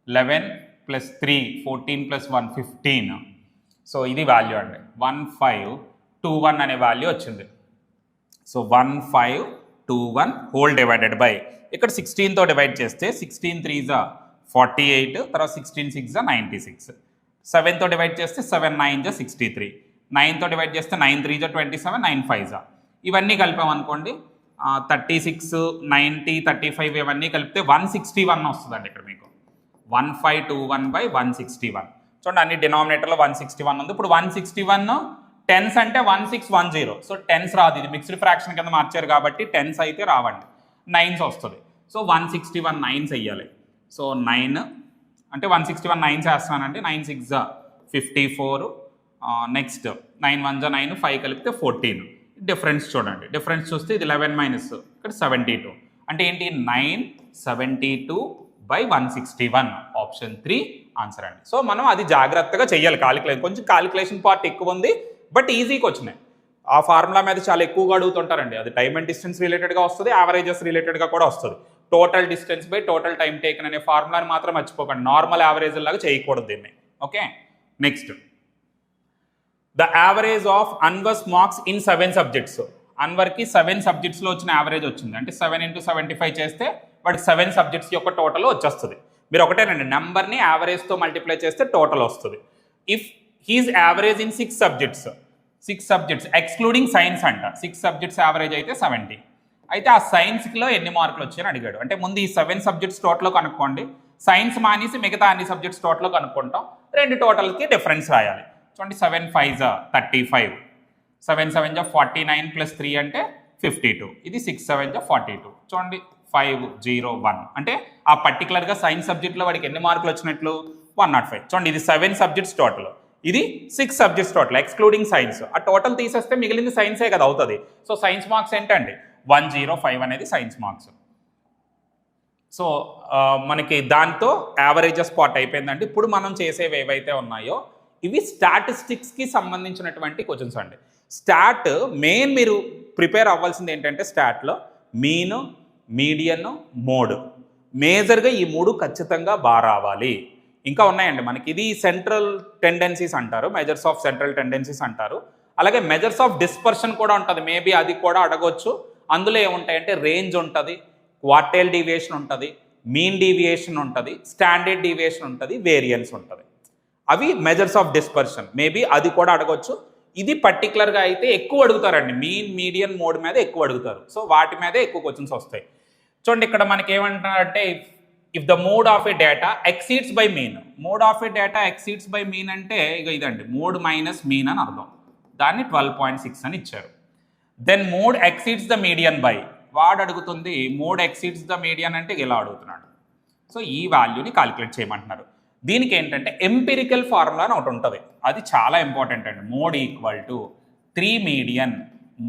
11 + 3 14 + 1 15. సో ఇది వాల్యూ అండి. 1521 అనే వాల్యూ వచ్చింది. సో 1521 హోల్ డివైడెడ్ బై ఇక్కడ 16తో డివైడ్ చేస్తే 16 3s 48, తర్వాత 16 6s 96. 7తో డివైడ్ చేస్తే 7 9s 63, 9తో డివైడ్ చేస్తే 9 3s 27, 9 5s. ఇవన్నీ కలిపామనుకోండి 36, 90, 35 ఇవన్నీ కలిపితే 161 వస్తుందండి. ఇక్కడ మీకు 1521/161. చూడండి, అన్ని డినామినేటర్లో 161 ఉంది. ఇప్పుడు 161 టెన్స్ అంటే 1610. సో టెన్స్ రాదు, ఇది మిక్స్డ్ ఫ్రాక్షన్ కింద మార్చారు కాబట్టి టెన్స్ అయితే రావండి, 9s వస్తుంది. సో 161 9s వేయాలి. సో 9 అంటే 161 9s వేస్తానండి. 9 6s 54, నెక్స్ట్ 9 1s 9, 5 కలిపితే 14. డిఫరెన్స్ చూడండి, డిఫరెన్స్ చూస్తే ఇది 11 మైనస్ ఇక్కడ 72 అంటే ఏంటి? 972/161. ఆప్షన్ 3 ఆన్సర్ అండి. సో మనం అది జాగ్రత్తగా చెయ్యాలి. కాలిక్యులేషన్ కొంచెం కాలిక్యులేషన్ పార్ట్ ఎక్కువ ఉంది, బట్ ఈజీగా వచ్చినాయి. ఆ ఫార్ములా మీద చాలా ఎక్కువగా అడుగుతుంటారండి. అది టైమ్ అండ్ డిస్టెన్స్ రిలేటెడ్గా వస్తుంది, యావరేజెస్ రిలేటెడ్గా కూడా వస్తుంది. Total distance by total time taken అనే ఫార్ములాని మాత్రం మర్చిపోకండి. నార్మల్ యావరేజ్ లాగా చేయకూడదు దీన్ని. Okay, next the average of Anwar's marks in 7 subjects. అన్వర్కి 7 సబ్జెక్ట్స్లో వచ్చిన యావరేజ్ వచ్చింది. అంటే 7 × 75 చేస్తే వాడికి 7 సబ్జెక్ట్స్ యొక్క టోటల్ వచ్చేస్తుంది. మీరు ఒకటేనండి, నెంబర్ని యావరేజ్తో మల్టిప్లై చేస్తే టోటల్ వస్తుంది. If he's average in 6 subjects excluding science అంట. 6 సబ్జెక్ట్స్ యావరేజ్ అయితే 70. అయితే ఆ సైన్స్లో ఎన్ని మార్కులు వచ్చాయని అడిగాడు. అంటే ముందు ఈ 7 సబ్జెక్ట్స్ టోటల్లో కనుక్కోండి, సైన్స్ మానేసి మిగతా అన్ని సబ్జెక్ట్స్ టోటల్లో కనుక్కుంటాం. 2 టోటల్కి డిఫరెన్స్ రాయాలి. చూడండి, 7 5s 35, 7 7s 49 + 3 అంటే 52. ఇది 6 7s 42. చూడండి 501 అంటే ఆ పర్టికులర్గా సైన్స్ సబ్జెక్ట్లో వాడికి ఎన్ని మార్కులు వచ్చినట్లు? 105. చూడండి, ఇది 7 సబ్జెక్ట్స్ టోటల్. ఇది 6 సబ్జెక్ట్స్ టోటల్ ఎక్స్క్లూడింగ్ సైన్స్. ఆ టోటల్ తీసేస్తే మిగిలింది సైన్సే కదా అవుతుంది. సో సైన్స్ మార్క్స్ ఏంటండి 105 అనేది సైన్స్ మార్క్స్. సో మనకి దాంతో యావరేజెస్ స్పాట్ అయిపోయిందండి. ఇప్పుడు మనం చేసేవి ఏవైతే ఉన్నాయో ఇవి స్టాటిస్టిక్స్కి సంబంధించినటువంటి క్వశ్చన్స్ అండి. స్టాట్ మెయిన్ మీరు ప్రిపేర్ అవ్వాల్సింది ఏంటంటే స్టాట్లో మీన్, మీడియన్, మోడ్, మేజర్గా ఈ 3 ఖచ్చితంగా బాగా రావాలి. ఇంకా ఉన్నాయండి మనకి. ఇది సెంట్రల్ టెండెన్సీస్ అంటారు, మెజర్స్ ఆఫ్ సెంట్రల్ టెండెన్సీస్ అంటారు. అలాగే మెజర్స్ ఆఫ్ డిస్పర్షన్ కూడా ఉంటుంది, మేబీ అది కూడా అడగొచ్చు. అందులో ఏముంటాయంటే రేంజ్ ఉంటుంది, క్వార్టైల్ డీవియేషన్ ఉంటుంది, మీన్ డీవియేషన్ ఉంటుంది, స్టాండర్డ్ డీవియేషన్ ఉంటుంది, వేరియన్స్ ఉంటుంది. అవి మెజర్స్ ఆఫ్ డిస్పర్షన్, మేబీ అది కూడా అడగొచ్చు. ఇది పర్టికులర్గా అయితే ఎక్కువ అడుగుతారండి, మీన్, మీడియన్, మోడ్ మీద ఎక్కువ అడుగుతారు. సో వాటి మీదే ఎక్కువ క్వశ్చన్స్ వస్తాయి. చూడండి ఇక్కడ మనకి ఏమంటారంటే if the mode of a data exceeds by mean. Mode of a data exceeds by mean అంటే ఇక ఇదండి మోడ్ మైనస్ మీన్ అని అర్థం. దాన్ని 12.6 అని ఇచ్చారు. Then mode exceeds the median by, వాడు అడుగుతుంది మోడ్ ఎక్సీడ్స్ ద మీడియన్ అంటే ఇలా అడుగుతున్నాడు. సో ఈ వాల్యూని కాలిక్యులేట్ చేయమంటున్నారు. దీనికి ఏంటంటే ఎంపిరికల్ ఫార్ములా అని ఒకటి ఉంటుంది, అది చాలా ఇంపార్టెంట్ అండి. Mode equal to 3 median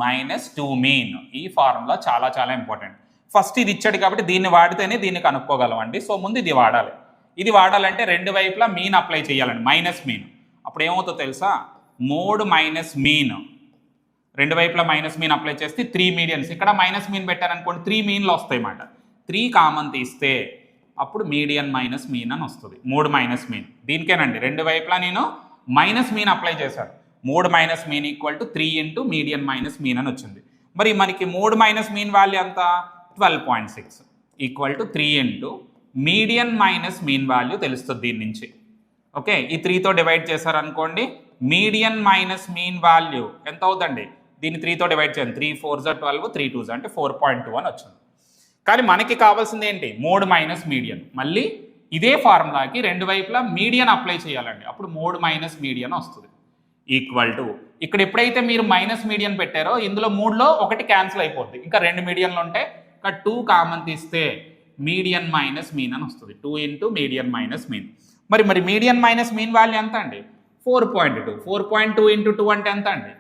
minus 2 mean. ఈ ఫార్ములా చాలా చాలా ఇంపార్టెంట్. ఫస్ట్ ఇది ఇచ్చాడు కాబట్టి దీన్ని వాడితేనే దీన్ని కనుక్కోగలం అండి. సో ముందు ఇది వాడాలి. ఇది వాడాలంటే రెండు వైపులా మీన్ అప్లై చేయాలండి, మైనస్ మీన్. అప్పుడు ఏమవుతుందో తెలుసా, మోడ్ మైనస్ మీన్, రెండు వైపులా మైనస్ మీన్ అప్లై చేస్తే 3 మీడియన్స్. ఇక్కడ మైనస్ మీన్ పెట్టారనుకోండి 3 మీన్లు వస్తాయి అన్నమాట. 3 కామన్ తీస్తే అప్పుడు మీడియన్ మైనస్ మీన్ అని వస్తుంది, మోడ్ మైనస్ మీన్. దీనికేనండి రెండు వైపులా నేను మైనస్ మీన్ అప్లై చేశాను. Mode minus mean equal to 3 into median minus mean అని వచ్చింది. మరి మనకి మోడ్ మైనస్ మీన్ వాల్యూ ఎంత, 12.6 equal to 3 into median minus mean value తెలుస్తుంది దీని నుంచి. ఓకే, ఈ 3తో డివైడ్ చేశారనుకోండి మీడియన్ మైనస్ మీన్ వాల్యూ ఎంత అవుతుందండి, దీన్ని 3తో డివైడ్ చేయండి. 3 4 12, 3 2 అంటే 4.2 అని వచ్చింది. కానీ మనకి కావాల్సింది ఏంటి, మోడ్ మైనస్ మీడియన్. మళ్ళీ ఇదే ఫార్ములాకి రెండు వైపులా మీడియన్ అప్లై చేయాలండి, అప్పుడు మోడ్ మైనస్ మీడియన్ వస్తుంది. ఈక్వల్ టు ఇక్కడ ఎప్పుడైతే మీరు మైనస్ మీడియన్ పెట్టారో ఇందులో 3లో ఒకటి క్యాన్సిల్ అయిపోద్ది, ఇంకా 2 మీడియన్లు ఉంటే ఇంకా 2 కామన్ తీస్తే మీడియన్ మైనస్ మీన్ అని వస్తుంది. 2 ఇంటూ మీడియన్ మైనస్ మీన్. మరి మీడియన్ మైనస్ మీన్ వాల్యూ ఎంత అండి, 4.2. 4.2 ఇంటూ 2 అంటే ఎంత అండి,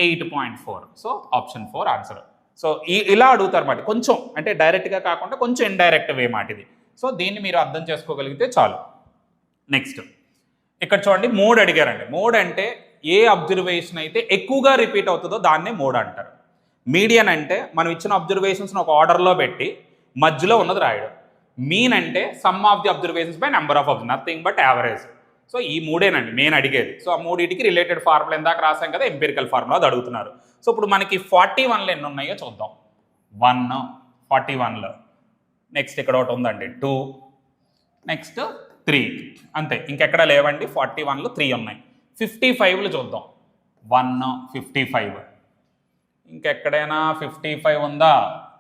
8.4. So option 4 answer. సో ఇలా అడుగుతారు మాట, కొంచెం అంటే డైరెక్ట్గా కాకుండా కొంచెం ఇండైరెక్ట్ వే మాట ఇది. సో దీన్ని మీరు అర్థం చేసుకోగలిగితే చాలు. నెక్స్ట్ ఇక్కడ చూడండి మోడ్ అడిగారండి. మోడ్ అంటే ఏ అబ్జర్వేషన్ అయితే ఎక్కువగా రిపీట్ అవుతుందో దాన్నే మోడ్ అంటారు. మీడియన్ అంటే మనం ఇచ్చిన అబ్జర్వేషన్స్ని ఒక ఆర్డర్లో పెట్టి మధ్యలో ఉన్నది రాయడం. మీన్ అంటే some of the observations by number of nothing but average. So ఈ మూడేనండి నేను అడిగేది. సో ఆ మూడింటికి రిలేటెడ్ ఫార్ములా ఇందాక రాసాం కదా, ఎంపిరికల్ ఫార్ములా అది అడుగుతున్నారు. సో ఇప్పుడు మనకి 41లో ఎన్ని ఉన్నాయో చూద్దాం. 1 41లో, నెక్స్ట్ ఇక్కడ ఒకటి ఉందండి 2, నెక్స్ట్ 3, అంతే ఇంకెక్కడ లేవండి. 41లో 3 ఉన్నాయి. 55లో చూద్దాం. 1 55, ఇంకెక్కడైనా 55 ఉందా,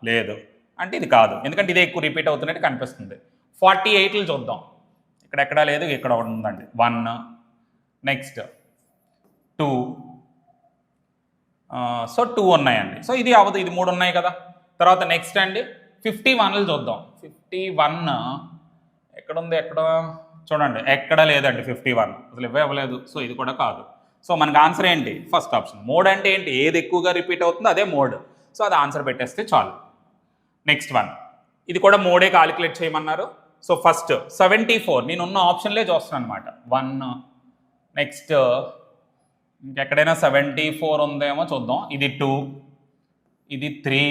లేదు అంటే ఇది కాదు, ఎందుకంటే ఇదే ఎక్కువ రిపీట్ అవుతున్నట్టు కనిపిస్తుంది. 48లో చూద్దాం, ఇక్కడెక్కడా లేదు, ఇక్కడ ఉందండి 1, నెక్స్ట్ 2, సో 2 ఉన్నాయండి. సో ఇది అవ్వదు, ఇది 3 ఉన్నాయి కదా. తర్వాత నెక్స్ట్ అండి 51లో చూద్దాం. 51 ఎక్కడుంది, ఎక్కడ చూడండి, ఎక్కడ లేదండి 51, అసలు ఇవ్వలేదు. సో ఇది కూడా కాదు. సో మనకు ఆన్సర్ ఏంటి, ఫస్ట్ ఆప్షన్. మోడ్ అంటే ఏంటి, ఏది ఎక్కువగా రిపీట్ అవుతుందో అదే మోడ్. సో అది ఆన్సర్ పెట్టేస్తే చాలు. నెక్స్ట్ వన్, ఇది కూడా మోడే కాలిక్యులేట్ చేయమన్నారు. సో ఫస్ట్ 74, నేను ఉన్న ఆప్షన్లే చూస్తున్నాను అనమాట. 1, నెక్స్ట్ ఇంకెక్కడైనా 74 ఉందేమో చూద్దాం. ఇది 2, ఇది 3,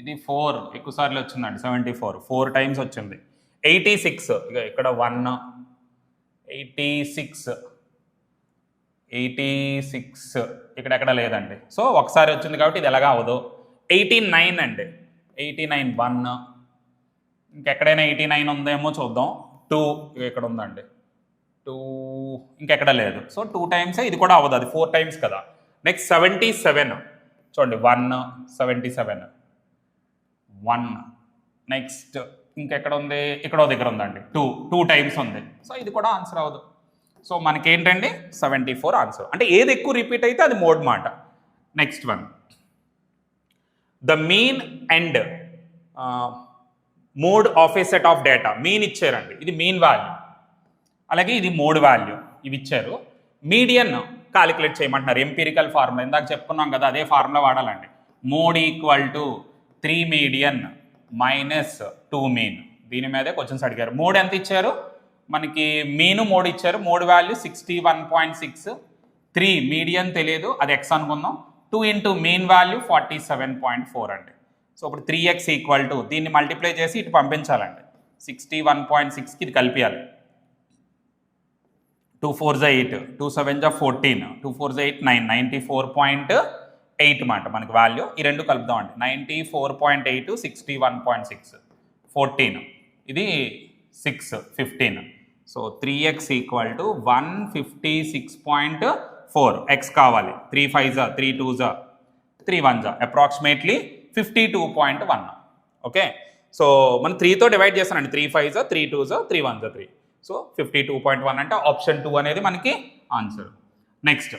ఇది 4, ఎక్కువసార్లు వచ్చిందండి 74, 4 టైమ్స్ వచ్చింది. 86, ఇక ఇక్కడ 1, 86 ఇక్కడెక్కడ లేదండి. సో ఒకసారి వచ్చింది కాబట్టి ఇది ఎలాగా అవ్వదు. 89 అండి, 89 1, ఇంకెక్కడైనా 89 ఉందేమో చూద్దాం. 2 ఇక్కడ ఉందండి, 2 ఇంకెక్కడ లేదు. సో 2 టైమ్స్, ఇది కూడా అవ్వదు, అది 4 టైమ్స్ కదా. నెక్స్ట్ 77 చూడండి, 1 77 1, నెక్స్ట్ ఇంకెక్కడ ఉంది, ఇక్కడ దగ్గర ఉందండి 2 టైమ్స్ ఉంది. సో ఇది కూడా ఆన్సర్ అవ్వదు. సో మనకేంటండి 74 ఆన్సర్. అంటే ఏది ఎక్కువ రిపీట్ అయితే అది మోడ్ మాట. Next one, the mean and mode of a set of data. Mean ఇచ్చారండి, ఇది మీన్ వాల్యూ, అలాగే ఇది మోడ్ వాల్యూ, ఇవి ఇచ్చారు. మీడియన్ కాలిక్యులేట్ చేయమంటున్నారు. ఎంపీరికల్ ఫార్ములా ఇందాక చెప్పుకున్నాం కదా, అదే ఫార్ములా వాడాలండి. Mode equal to 3 median minus 2 mean. దీని మీదే క్వశ్చన్స్ అడిగారు. మోడ్ ఎంత ఇచ్చారు మనకి? మీను మోడ్ ఇచ్చారు. Mode value 61.6. 3 మీడియన్ తెలియదు, అది ఎక్స్ అనుకుందాం. 2 ఇంటూ మీన్ వాల్యూ 47.4 అండి. సో ఇప్పుడు 3x ఈక్వల్ టు దీన్ని మల్టిప్లై చేసి ఇటు పంపించాలండి. 61.6కి ఇది కలిపియాలి. 2 4 8, 2 7 14, 2 4 8 9, 94.8 మాట మనకి వాల్యూ. ఈ రెండు కలుపుదామండి. 94.8, 61.6, 14, ఇది 6, 15. So 3x equal to 156.4. X కావాలి. 3 5 3 2 3 1 అప్రాక్సిమేట్లీ 52.1. ఓకే, సో మనం 3తో డివైడ్ చేస్తానండి. 3 5 3 2 3 1 3. సో 52.1 అంటే ఆప్షన్ 2 అనేది మనకి ఆన్సర్. నెక్స్ట్,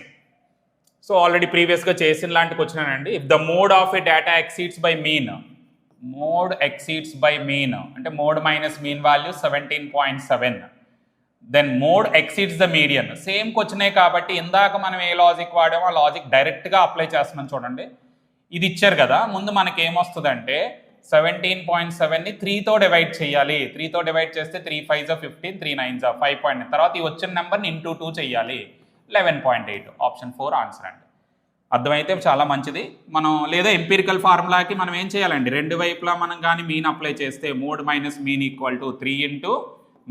సో ఆల్రెడీ ప్రీవియస్గా చేసిన లాంటికి వచ్చినానండి. If the mode of a data exceeds by mean, mode exceeds by mean అంటే mode minus mean value 17.7, then mode exceeds the median. Same క్వశ్చనే కాబట్టి ఇందాక మనం ఏ లాజిక్ వాడామో ఆ లాజిక్ డైరెక్ట్గా అప్లై చేస్తున్నాం. చూడండి, ఇది ఇచ్చారు కదా, ముందు మనకి ఏమొస్తుందంటే 17.7ని 3తో డివైడ్ చేయాలి. 3తో డివైడ్ చేస్తే 3 5 15, 3 9 5. తర్వాత ఈ వచ్చిన నెంబర్ని ఇంటూ 2 చేయాలి. 11.8. ఆప్షన్ 4 ఆన్సర్ అండి. అర్థమైతే చాలా మంచిది. మనం లేదా ఎంపీరికల్ ఫార్ములాకి మనం ఏం చేయాలండి, రెండు వైపులా మనం కానీ మీన్ అప్లై చేస్తే mode minus mean equal to 3 into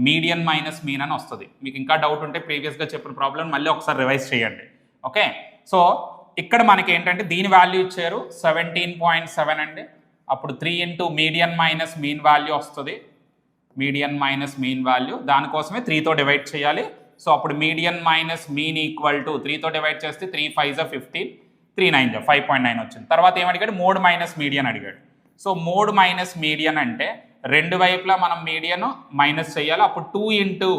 median minus mean అని వస్తుంది. మీకు ఇంకా డౌట్ ఉంటే ప్రీవియస్గా చెప్పిన ప్రాబ్లం మళ్ళీ ఒకసారి రివైజ్ చేయండి. ఓకే, సో ఇక్కడ మనకి ఏంటంటే దీని వాల్యూ ఇచ్చారు 17.7 అండి. అప్పుడు 3 into median minus mean value వస్తుంది. మీడియన్ మైనస్ మీన్ వాల్యూ దానికోసమే 3తో డివైడ్ చేయాలి. సో అప్పుడు median minus mean equal to 3తో డివైడ్ చేస్తే 3 5 15, 3 9 5.9 వచ్చింది. తర్వాత ఏమడిగాడు, మోడ్ మైనస్ మీడియన్ అడిగాడు. సో మోడ్ మైనస్ మీడియన్ అంటే రెండు వైపులా మనం మీడియన్ మైనస్ చేయాలి. అప్పుడు 2 ఇంటూ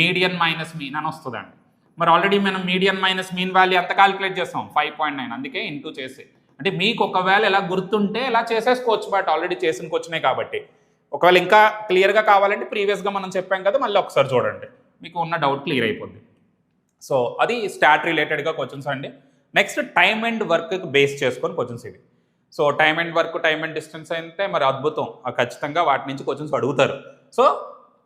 మీడియన్ మైనస్ మీన్ అని వస్తుందండి. మరి ఆల్రెడీ మనం మీడియన్ మైనస్ మీన్ వాల్యూ ఎంత కాలిక్యులేట్ చేస్తాం, 5.9. అందుకే ఇంటూ చేసి, అంటే మీకు ఒకవేళ ఎలా గుర్తుంటే ఇలా చేసేసుకోవచ్చు. బట్ ఆల్రెడీ చేసిన క్వశ్చనే కాబట్టి ఒకవేళ ఇంకా క్లియర్గా కావాలంటే ప్రీవియస్గా మనం చెప్పాం కదా, మళ్ళీ ఒకసారి చూడండి, మీకు ఉన్న డౌట్ క్లియర్ అయిపోద్ది. సో అది స్టాట్ రిలేటెడ్గా క్వశ్చన్స్ అండి. Next, time and work base చేసుకొని క్వశ్చన్స్ ఇవి. So time and work, time and distance అయితే మరి అద్భుతం, ఖచ్చితంగా వాటి నుంచి క్వశ్చన్స్ అడుగుతారు. సో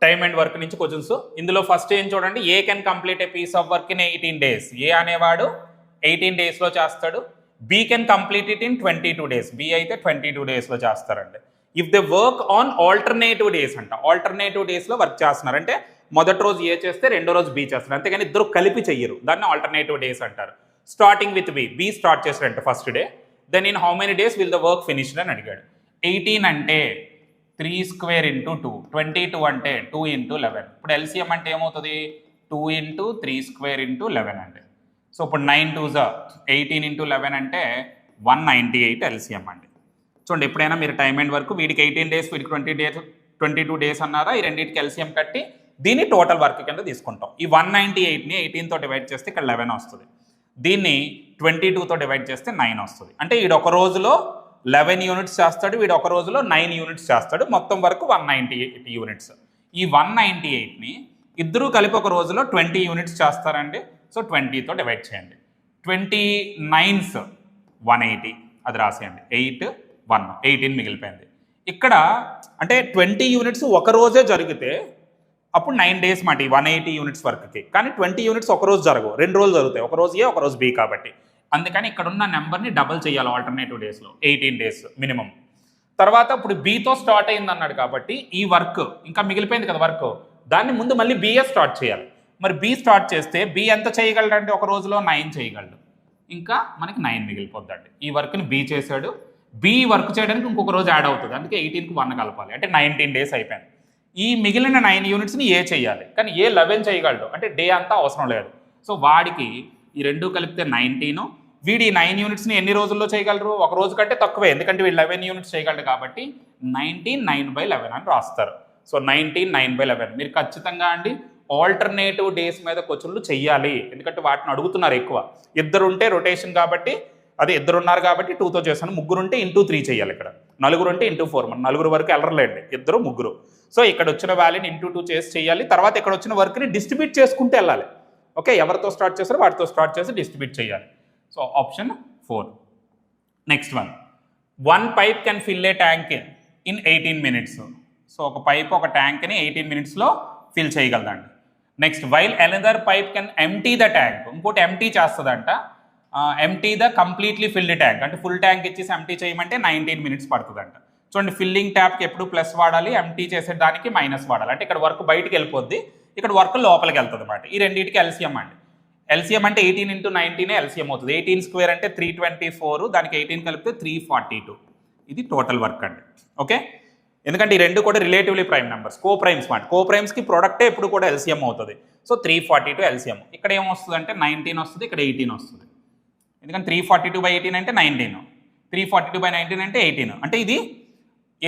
టైమ్ అండ్ వర్క్ నుంచి క్వశ్చన్స్. ఇందులో ఫస్ట్ ఏం చూడండి, A can complete a piece of work in 18 days. A అనేవాడు 18 daysలో చేస్తాడు. B can complete it in 22 days. B అయితే 22 daysలో చేస్తారండి. If they work on alternative days అంట, ఆల్టర్నేటివ్ డేస్లో వర్క్ చేస్తున్నారు అంటే మొదటి రోజు ఏ చేస్తే రెండో రోజు బి చేస్తారు, అంతేగాని ఇద్దరు కలిపి చెయ్యరు. దాన్ని ఆల్టర్నేటివ్ డేస్ అంటారు. స్టార్టింగ్ విత్ బి స్టార్ట్ చేశారంట first day. Then in how many days will the work finished అని అడిగాడు. 18 అంటే 3 square ఇంటూ 2, 22 అంటే 2 ఇంటూ 11. ఇప్పుడు ఎల్సిఎం అంటే ఏమవుతుంది, 2 ఇంటూ 3 square ఇంటూ 11 అండి. సో ఇప్పుడు 9 2 18 ఇంటూ 11 అంటే 198 ఎల్సిఎం అండి. చూడండి, ఎప్పుడైనా మీరు టైమ్ అండ్ వర్క్ వీడికి 18 days, వీడికి 22 days అన్నారా, ఈ రెండింటికి ఎల్సిఎం కట్టి దీన్ని టోటల్ వర్క్ కింద తీసుకుంటాం. ఈ 198ని 18తో డివైడ్ చేస్తే ఇక్కడ 11 వస్తుంది. దీన్ని 22తో డివైడ్ చేస్తే 9 వస్తుంది. అంటే వీడు ఒక రోజులో 11 యూనిట్స్ చేస్తాడు, వీడు ఒక రోజులో 9 యూనిట్స్ చేస్తాడు. మొత్తం వరకు 198 యూనిట్స్. ఈ 198ని ఇద్దరూ కలిపి ఒక రోజులో 20 యూనిట్స్ చేస్తారండి. సో 20తో డివైడ్ చేయండి. 20 9s 180, అది రాసేయండి. 8 1 18 మిగిలిపోయింది. ఇక్కడ అంటే 20 యూనిట్స్ ఒక రోజే జరిగితే అప్పుడు 9 days మాట ఈ 180 యూనిట్స్ వర్క్కి. కానీ 20 యూనిట్స్ ఒక రోజు జరగవు, 2 రోజులు జరుగుతాయి. ఒక రోజు ఏ, ఒక రోజు బి కాబట్టి అందుకని ఇక్కడ ఉన్న నెంబర్ని డబల్ చేయాలి ఆల్టర్నేటివ్ డేస్లో. 18 days మినిమం. తర్వాత ఇప్పుడు బీతో స్టార్ట్ అయింది అన్నాడు కాబట్టి ఈ వర్క్ ఇంకా మిగిలిపోయింది కదా వర్క్, దాన్ని ముందు మళ్ళీ బిఏ స్టార్ట్ చేయాలి. మరి బి స్టార్ట్ చేస్తే బి ఎంత చేయగలడంటే ఒక రోజులో 9 చేయగలడు. ఇంకా మనకి 9 మిగిలిపోద్దండి. ఈ వర్క్ని బి చేశాడు. బి వర్క్ చేయడానికి ఇంకొక రోజు యాడ్ అవుతుంది, అందుకే 18కి 1 కలపాలి, అంటే 19 days అయిపోయింది. ఈ మిగిలిన 9 యూనిట్స్ని ఏ చేయాలి, కానీ ఏ 11 చేయగలడు, అంటే డే అంతా అవసరం లేదు. సో వాడికి ఈ రెండు కలిపితే 19, వీడి 9 యూనిట్స్ని ఎన్ని రోజుల్లో చేయగలరు, ఒక రోజు కంటే తక్కువే, ఎందుకంటే వీడు 11 యూనిట్స్ చేయగలడు కాబట్టి 19 9/11 అని రాస్తారు. సో 19 9/11 మీరు ఖచ్చితంగా అండి ఆల్టర్నేటివ్ డేస్ మీద క్వశ్చన్లు చెయ్యాలి, ఎందుకంటే వాటిని అడుగుతున్నారు ఎక్కువ. ఇద్దరు ఉంటే రొటేషన్ కాబట్టి, అదే ఇద్దరు ఉన్నారు కాబట్టి 2తో చేస్తాను. ముగ్గురు ఉంటే ఇంటూ 3 చేయాలి. ఇక్కడ నలుగురు ఉంటే ఇంటూ 4, మన నలుగురు వరకు వెళ్ళర్లేండి, ఇద్దరు ముగ్గురు. సో ఇక్కడ వచ్చిన వాల్యూని ఇంటూ 2 చేసి చేయాలి. తర్వాత ఇక్కడ వచ్చిన వర్క్ని డిస్ట్రిబ్యూట్ చేసుకుంటూ వెళ్ళాలి. ఓకే, ఎవరితో స్టార్ట్ చేస్తారో వాటితో స్టార్ట్ చేసి డిస్ట్రిబ్యూట్ చేయాలి. So option 4. Next one pipe can fill a tank in 18 minutes. So ఒక పైప్ ఒక ట్యాంక్ని 18 minutesలో ఫిల్ చేయగలదండి. Next while another pipe can empty the tank, ఇంకోటి ఎంటీ చేస్తుందంట, empty the completely filled tank, అంటే ఫుల్ ట్యాంక్ ఇచ్చేసి ఎంటీ చేయమంటే 19 minutes పడుతుందంట. చూడండి, ఫిల్లింగ్ ట్యాప్కి ఎప్పుడు ప్లస్ వాడాలి, ఎంటీ చేసేదానికి మైనస్ వాడాలి. అంటే ఇక్కడ వర్క్ బయటికి వెళ్ళిపోద్ది, ఇక్కడ వర్క్ లోపలికి వెళ్తుంది అనమాట. ఈ రెండింటికి ఎల్సిఎం అండి. ఎల్సిఎం అంటే 18 × 19 ఎల్సిఎం అవుతుంది. 18 square అంటే 324, దానికి 18 కలిపితే 342. ఇది టోటల్ వర్క్ అండి. ఓకే, ఎందుకంటే ఈ రెండు కూడా relatively prime numbers, co primes మాట. కో ప్రైమ్స్కి ప్రోడక్టే ఎప్పుడు కూడా ఎల్సిఎం అవుతుంది. So 342 LCM. ఇక్కడ ఏమొస్తుంది అంటే 19 వస్తుంది, ఇక్కడ 18 వస్తుంది. ఎందుకంటే 342/18 అంటే 19, 342/19 అంటే 18. అంటే ఇది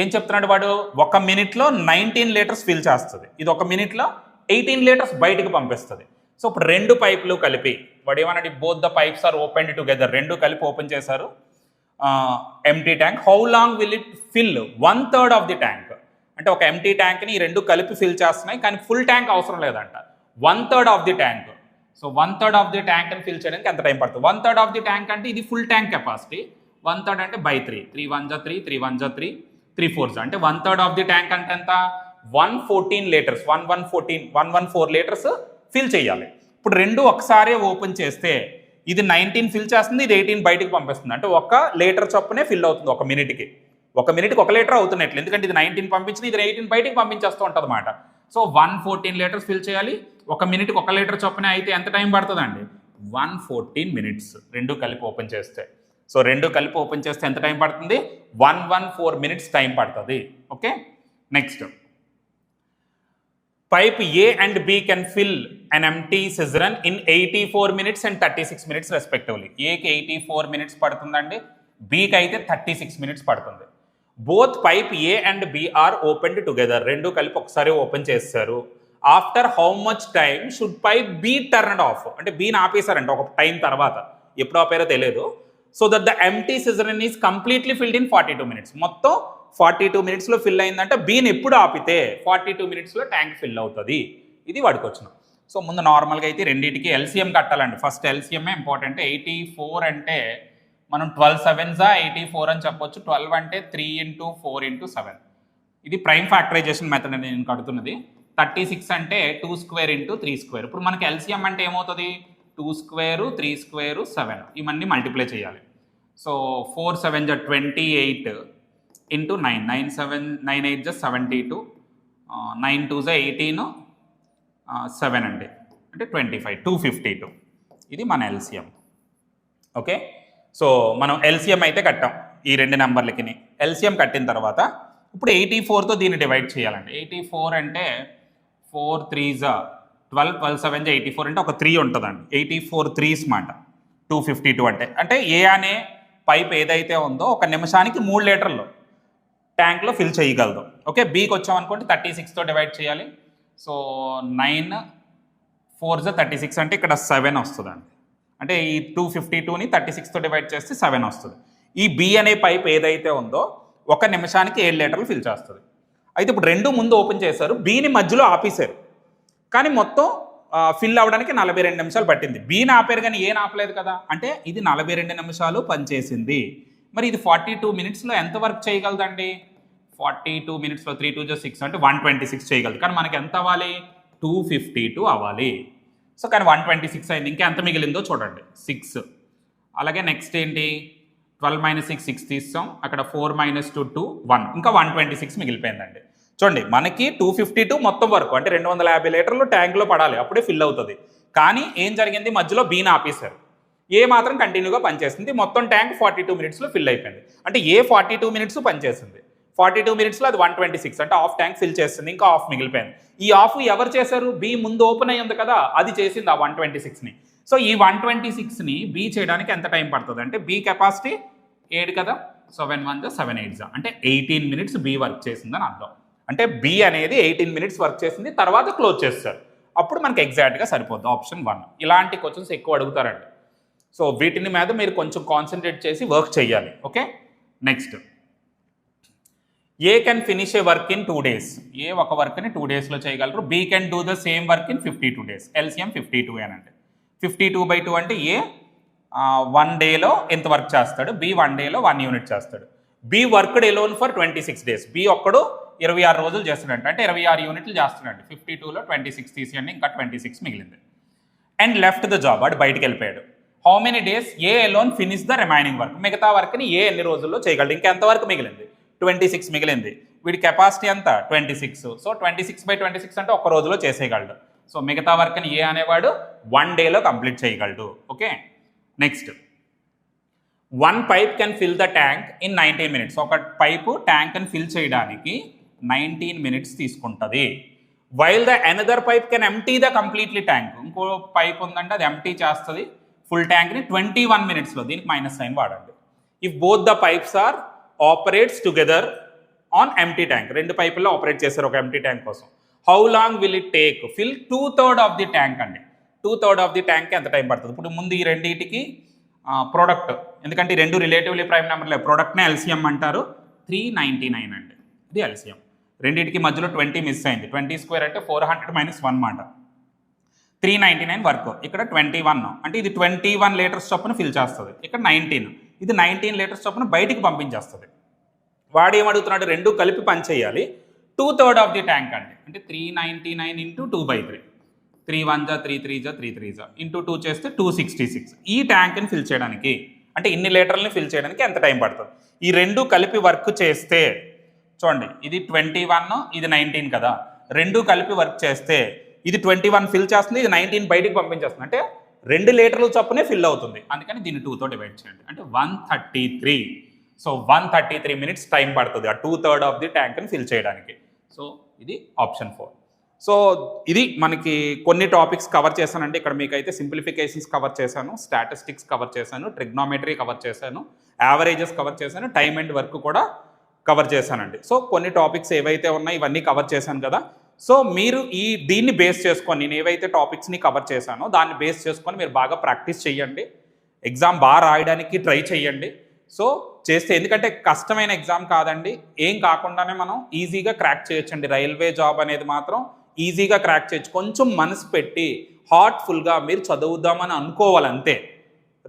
ఏం చెప్తున్నాడు వాడు, 1 minute 19 liters ఫిల్ చేస్తుంది. ఇది 1 minute 18 liters బయటకు పంపిస్తుంది. సో ఇప్పుడు రెండు పైపులు కలిపి వాడు ఏమన్నాడు, both the pipes are open together, రెండు కలిపి ఓపెన్ చేశారు empty tank. How long will it fill 1/3 of the tank. అంటే ఒక ఎంటీ ట్యాంక్ని ఈ రెండు కలిపి ఫిల్ చేస్తున్నాయి, కానీ ఫుల్ ట్యాంక్ అవసరం లేదంట, 1/3 of the tank. So 1/3 of the ట్యాంక్ని ఫిల్ చేయడానికి ఎంత టైం పడుతుంది? 1/3 ఆఫ్ ది ట్యాంక్ అంటే ఇది ఫుల్ ట్యాంక్ కెపాసిటీ, 1/3 అంటే బై 3, 3 1 3, 3 1 3, 3 4 అంటే 1/3 ఆఫ్ ది ట్యాంక్ అంటే ఎంత? 114 liters, 114 liters ఫిల్ చేయాలి. ఇప్పుడు రెండు ఒకసారి ఓపెన్ చేస్తే ఇది 19 ఫిల్ చేస్తుంది, ఇది 18 బయటకు పంపిస్తుంది. అంటే 1 లీటర్ చొప్పునే ఫిల్ అవుతుంది 1 minute-కి. 1 minute-కి 1 లీటర్ అవుతున్నట్లు, ఎందుకంటే ఇది 19 పంపించింది, ఇది 18 బయటకు పంపించేస్తూ ఉంటుంది అన్నమాట. సో 114 liters ఫిల్ చేయాలి. 1 minute-కి 1 లీటర్ చొప్పునే అయితే ఎంత టైం పడుతుందండి? 114 minutes రెండు కలిపి ఓపెన్ చేస్తే. సో రెండు కలిపి ఓపెన్ చేస్తే ఎంత టైం పడుతుంది? 114 minutes టైం పడుతుంది. Okay, next pipe A and B can fill an empty cistern in 84 minutes and 36 minutes respectively. A కి 84 minutes పడుతుందండి, B కి అయితే 36 minutes పడుతుంది. Both pipe A and B are opened together, రెండు కలిపి ఒకసారి ఓపెన్ చేస్తారు. After how much time should pipe B turned off, అంటే Bని ఆపేశారంట ఒక టైం తర్వాత, ఎప్పుడు ఆపారో తెలియదు. So that the empty caesarean is completely filled in 42 minutes. మొత్తం 42 minutesలో ఫిల్ అయిందంటే బీని ఎప్పుడు ఆపితే 42 minutesలో ట్యాంక్ ఫిల్ అవుతుంది. ఇది వాడికి వచ్చిన. సో ముందు నార్మల్గా అయితే రెండింటికి ఎల్సిఎం కట్టాలండి. First ఎల్సిఎంఏ important. 84 అంటే మనం 12 7s 84 అని చెప్పొచ్చు. 12 అంటే 3 × 4 × 7. ఇది ప్రైమ్ ఫ్యాక్టరైజేషన్ మెథడ్ అని నేను కడుతున్నది. 36 అంటే 2 square × 3 square. ఇప్పుడు మనకి ఎల్సిఎం అంటే ఏమవుతుంది? 2 square 3 square 7, ఇవన్నీ మల్టిప్లై చేయాలి. సో 4 7 28 into 9, 9 7 9 8 72, 9 2 18, 7 అండి, అంటే 25, 252. ఇది మన ఎల్సిఎం. ఓకే, సో మనం ఎల్సిఎం అయితే కట్టాం ఈ రెండు నెంబర్లకి. ఎల్సిఎం కట్టిన తర్వాత ఇప్పుడు 84తో దీన్ని డివైడ్ చేయాలండి. 84 అంటే 4 3s 12, 12 7 84 అంటే ఒక 3 ఉంటుందండి. 84 3s మాట 252 అంటే ఏ అనే పైప్ ఏదైతే ఉందో 1 నిమిషానికి 3 లీటర్లు ట్యాంక్లో ఫిల్ చేయగలదు. ఓకే, బీకి వచ్చామనుకోండి 36తో డివైడ్ చేయాలి. సో 9 4s 36 అంటే ఇక్కడ 7 వస్తుందండి. అంటే ఈ 252ని 36తో డివైడ్ చేస్తే 7 వస్తుంది. ఈ బి అనే పైప్ ఏదైతే ఉందో 1 నిమిషానికి 7 లీటర్లు ఫిల్ చేస్తుంది. అయితే ఇప్పుడు రెండు ముందు ఓపెన్ చేశారు, బీని మధ్యలో ఆపేశారు, కానీ మొత్తం ఫిల్ అవ్వడానికి 42 నిమిషాలు పట్టింది. బీని ఆపారు కానీ ఏం ఆపలేదు కదా, అంటే ఇది 42 నిమిషాలు పనిచేసింది. మరి ఇది 42 minutesలో ఎంత వర్క్ చేయగలదండి? 42 minutesలో 3 2 6 అంటే 126 చేయగలదు. కానీ మనకి ఎంత అవ్వాలి? 252 అవ్వాలి. సో కానీ 126 అయింది. ఇంకా ఎంత మిగిలిందో చూడండి, 6. అలాగే నెక్స్ట్ ఏంటి? 12 - 6 6 తీస్తాం, అక్కడ 4 - 2 2 1, ఇంకా 126 మిగిలిపోయిందండి. చూడండి, మనకి 252 మొత్తం వరకు అంటే 250 లీటర్లు ట్యాంక్లో పడాలి, అప్పుడే ఫిల్ అవుతుంది. కానీ ఏం జరిగింది? మధ్యలో బీని ఆపేశారు, ఏ మాత్రం కంటిన్యూగా పనిచేస్తుంది. మొత్తం ట్యాంక్ 42 minutesలో ఫిల్ అయిపోయింది. అంటే ఏ 42 minutes పనిచేసింది, 42 minutesలో అది 126 అంటే హాఫ్ ట్యాంక్ ఫిల్ చేస్తుంది, ఇంకా హాఫ్ మిగిలిపోయింది. ఈ హాఫ్ ఎవరు చేశారు? బి ముందు ఓపెన్ అయ్యి ఉంది కదా, అది చేసింది ఆ 126ని. సో ఈ 126ని బి చేయడానికి ఎంత టైం పడుతుంది అంటే, బి కెపాసిటీ 7 కదా, 7 1 7 8 అంటే 18 minutes బి వర్క్ చేసిందని అర్థం. అంటే బి అనేది 18 minutes వర్క్ చేసింది, తర్వాత క్లోజ్ చేస్తారు. అప్పుడు మనకి ఎగ్జాక్ట్గా సరిపోద్ది. ఆప్షన్ 1. ఇలాంటి క్వశ్చన్స్ ఎక్కువ అడుగుతారండి. సో వీటిని మీద మీరు కొంచెం కాన్సన్ట్రేట్ చేసి వర్క్ చేయాలి. Okay, next A can finish A work in 2 days. A ఒక వర్క్ని 2 daysలో చేయగలరు. B can do the same work in 52 days. LCM 52 అని అంటే 52/2 అంటే ఏ 1 డేలో ఎంత వర్క్ చేస్తాడు, బి 1 డేలో 1 యూనిట్ చేస్తాడు. B worked alone for 26 days. B ఒక్కడు 26 రోజులు చేస్తున్నాడు అంటే 26 యూనిట్లు చేస్తున్నాడు. 52లో 26 తీసేయండి, ఇంకా 26 మిగిలింది. అండ్ లెఫ్ట్ ద జాబ్, వాడు బయటికి వెళ్ళిపోయాడు. How many days A alone finish the remaining work. మిగతా వర్క్ని ఏ ఎన్ని రోజుల్లో చేయగలడు. ఇంకా ఎంత వరకు మిగిలింది, 26 మిగిలింది. వీడి కెపాసిటీ ఎంత 26. సో 26/26 అంటే ఒక్క రోజులో చేసేయగలడు. సో మిగతా వర్క్ని ఏ అనేవాడు 1 డేలో కంప్లీట్ చేయగలడు. Okay, next 1 pipe can fill the tank in 19 minutes. ఒక పైపు ట్యాంక్ని ఫిల్ చేయడానికి 19 మినిట్స్ తీసుకుంటుంది. While the another pipe can empty the completely tank. ఇంకో పైప్ ఉందంటే అది ఎంటీ చేస్తుంది ఫుల్ ట్యాంక్ని 21 మినిట్స్లో. దీనికి మైనస్ సైన్ వాడండి. If both the pipes are operates together on empty tank. రెండు పైపుల్లో ఆపరేట్ చేశారు ఒక ఎంటీ ట్యాంక్ కోసం. How long will it take fill 2/3 of the tank అండి. 2/3 ఆఫ్ ది ట్యాంక్కి ఎంత టైం పడుతుంది. ఇప్పుడు ముందు ఈ రెండింటికి ప్రోడక్ట్, ఎందుకంటే ఈ రెండు రిలేటివ్లీ ప్రైమ్ నెంబర్లే, ప్రోడక్ట్నే ఎల్సిఎం అంటారు. 399 అండి, ఇది ఎల్సిఎం. రెండింటికి మధ్యలో 20 మిస్ అయింది. 20² అంటే 400 - 1 మాట. 399 వర్క్. ఇక్కడ 21 అంటే ఇది 21 లీటర్స్ చొప్పున ఫిల్ చేస్తుంది. ఇక్కడ 19, ఇది 19 లీటర్స్ చొప్పున బయటికి పంపించేస్తుంది. వాడు ఏమడుగుతున్నాడు, రెండు కలిపి పని చేయాలి. 2/3 ఆఫ్ ది ట్యాంక్ అండి, అంటే 399 × 2/3. 3 1 జా 3 3 జా 3 3 జా ఇంటూ 2 చేస్తే 266. ఈ ట్యాంక్ని ఫిల్ చేయడానికి, అంటే ఇన్ని లీటర్లని ఫిల్ చేయడానికి ఎంత టైం పడుతుంది. ఈ రెండు కలిపి వర్క్ చేస్తే చూడండి, ఇది 21, ఇది 19 కదా. రెండు కలిపి వర్క్ చేస్తే ఇది 21 ఫిల్ చేస్తుంది, ఇది 19 బయటికి పంపించేస్తుంది. అంటే 2 లీటర్ల చొప్పునే ఫిల్ అవుతుంది. అందుకని దీన్ని 2తో డివైడ్ చేయండి, అంటే 133. సో 133 మినిట్స్ టైం పడుతుంది ఆ 2/3 ఆఫ్ ది ట్యాంక్ని ఫిల్ చేయడానికి. సో ఇది ఆప్షన్ 4. సో ఇది మనకి కొన్ని టాపిక్స్ కవర్ చేశానండి. ఇక్కడ మీకైతే సింప్లిఫికేషన్స్ కవర్ చేశాను, స్టాటిస్టిక్స్ కవర్ చేశాను, ట్రిగ్నోమెట్రీ కవర్ చేశాను, యావరేజెస్ కవర్ చేశాను, టైమ్ అండ్ వర్క్ కూడా కవర్ చేశానండి. సో కొన్ని టాపిక్స్ ఏవైతే ఉన్నాయో ఇవన్నీ కవర్ చేశాను కదా. సో మీరు దీన్ని బేస్ చేసుకొని, నేను ఏవైతే టాపిక్స్ని కవర్ చేశానో దాన్ని బేస్ చేసుకొని మీరు బాగా ప్రాక్టీస్ చేయండి. ఎగ్జామ్ బాగా రాయడానికి ట్రై చేయండి. సో చేస్తే, ఎందుకంటే కష్టమైన ఎగ్జామ్ కాదండి, ఏం కాకుండానే మనం ఈజీగా క్రాక్ చేయొచ్చండి. రైల్వే జాబ్ అనేది మాత్రం ఈజీగా క్రాక్ చేయొచ్చు. కొంచెం మనసు పెట్టి హార్ట్ఫుల్గా మీరు చదువుదామని అనుకోవాలంతే.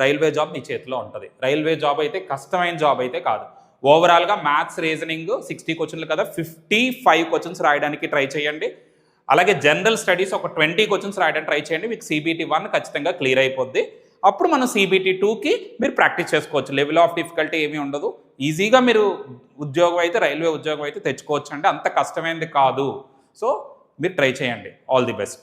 రైల్వే జాబ్ మీ చేతిలో ఉంటుంది. రైల్వే జాబ్ అయితే కష్టమైన జాబ్ అయితే కాదు. ఓవరాల్గా మ్యాథ్స్, రీజనింగ్ 60 క్వశ్చన్లు కదా, 55 క్వశ్చన్స్ రాయడానికి ట్రై చేయండి. అలాగే జనరల్ స్టడీస్ ఒక 20 క్వశ్చన్స్ రాయడానికి ట్రై చేయండి. మీకు CBT 1 ఖచ్చితంగా క్లియర్ అయిపోద్ది. అప్పుడు మనం CBT 2కి మీరు ప్రాక్టీస్ చేసుకోవచ్చు. లెవెల్ ఆఫ్ డిఫికల్టీ ఏమీ ఉండదు. ఈజీగా మీరు ఉద్యోగం అయితే, రైల్వే ఉద్యోగం అయితే తెచ్చుకోవచ్చు అండి. అంత కష్టమైనది కాదు. సో మీరు ట్రై చేయండి. All the best.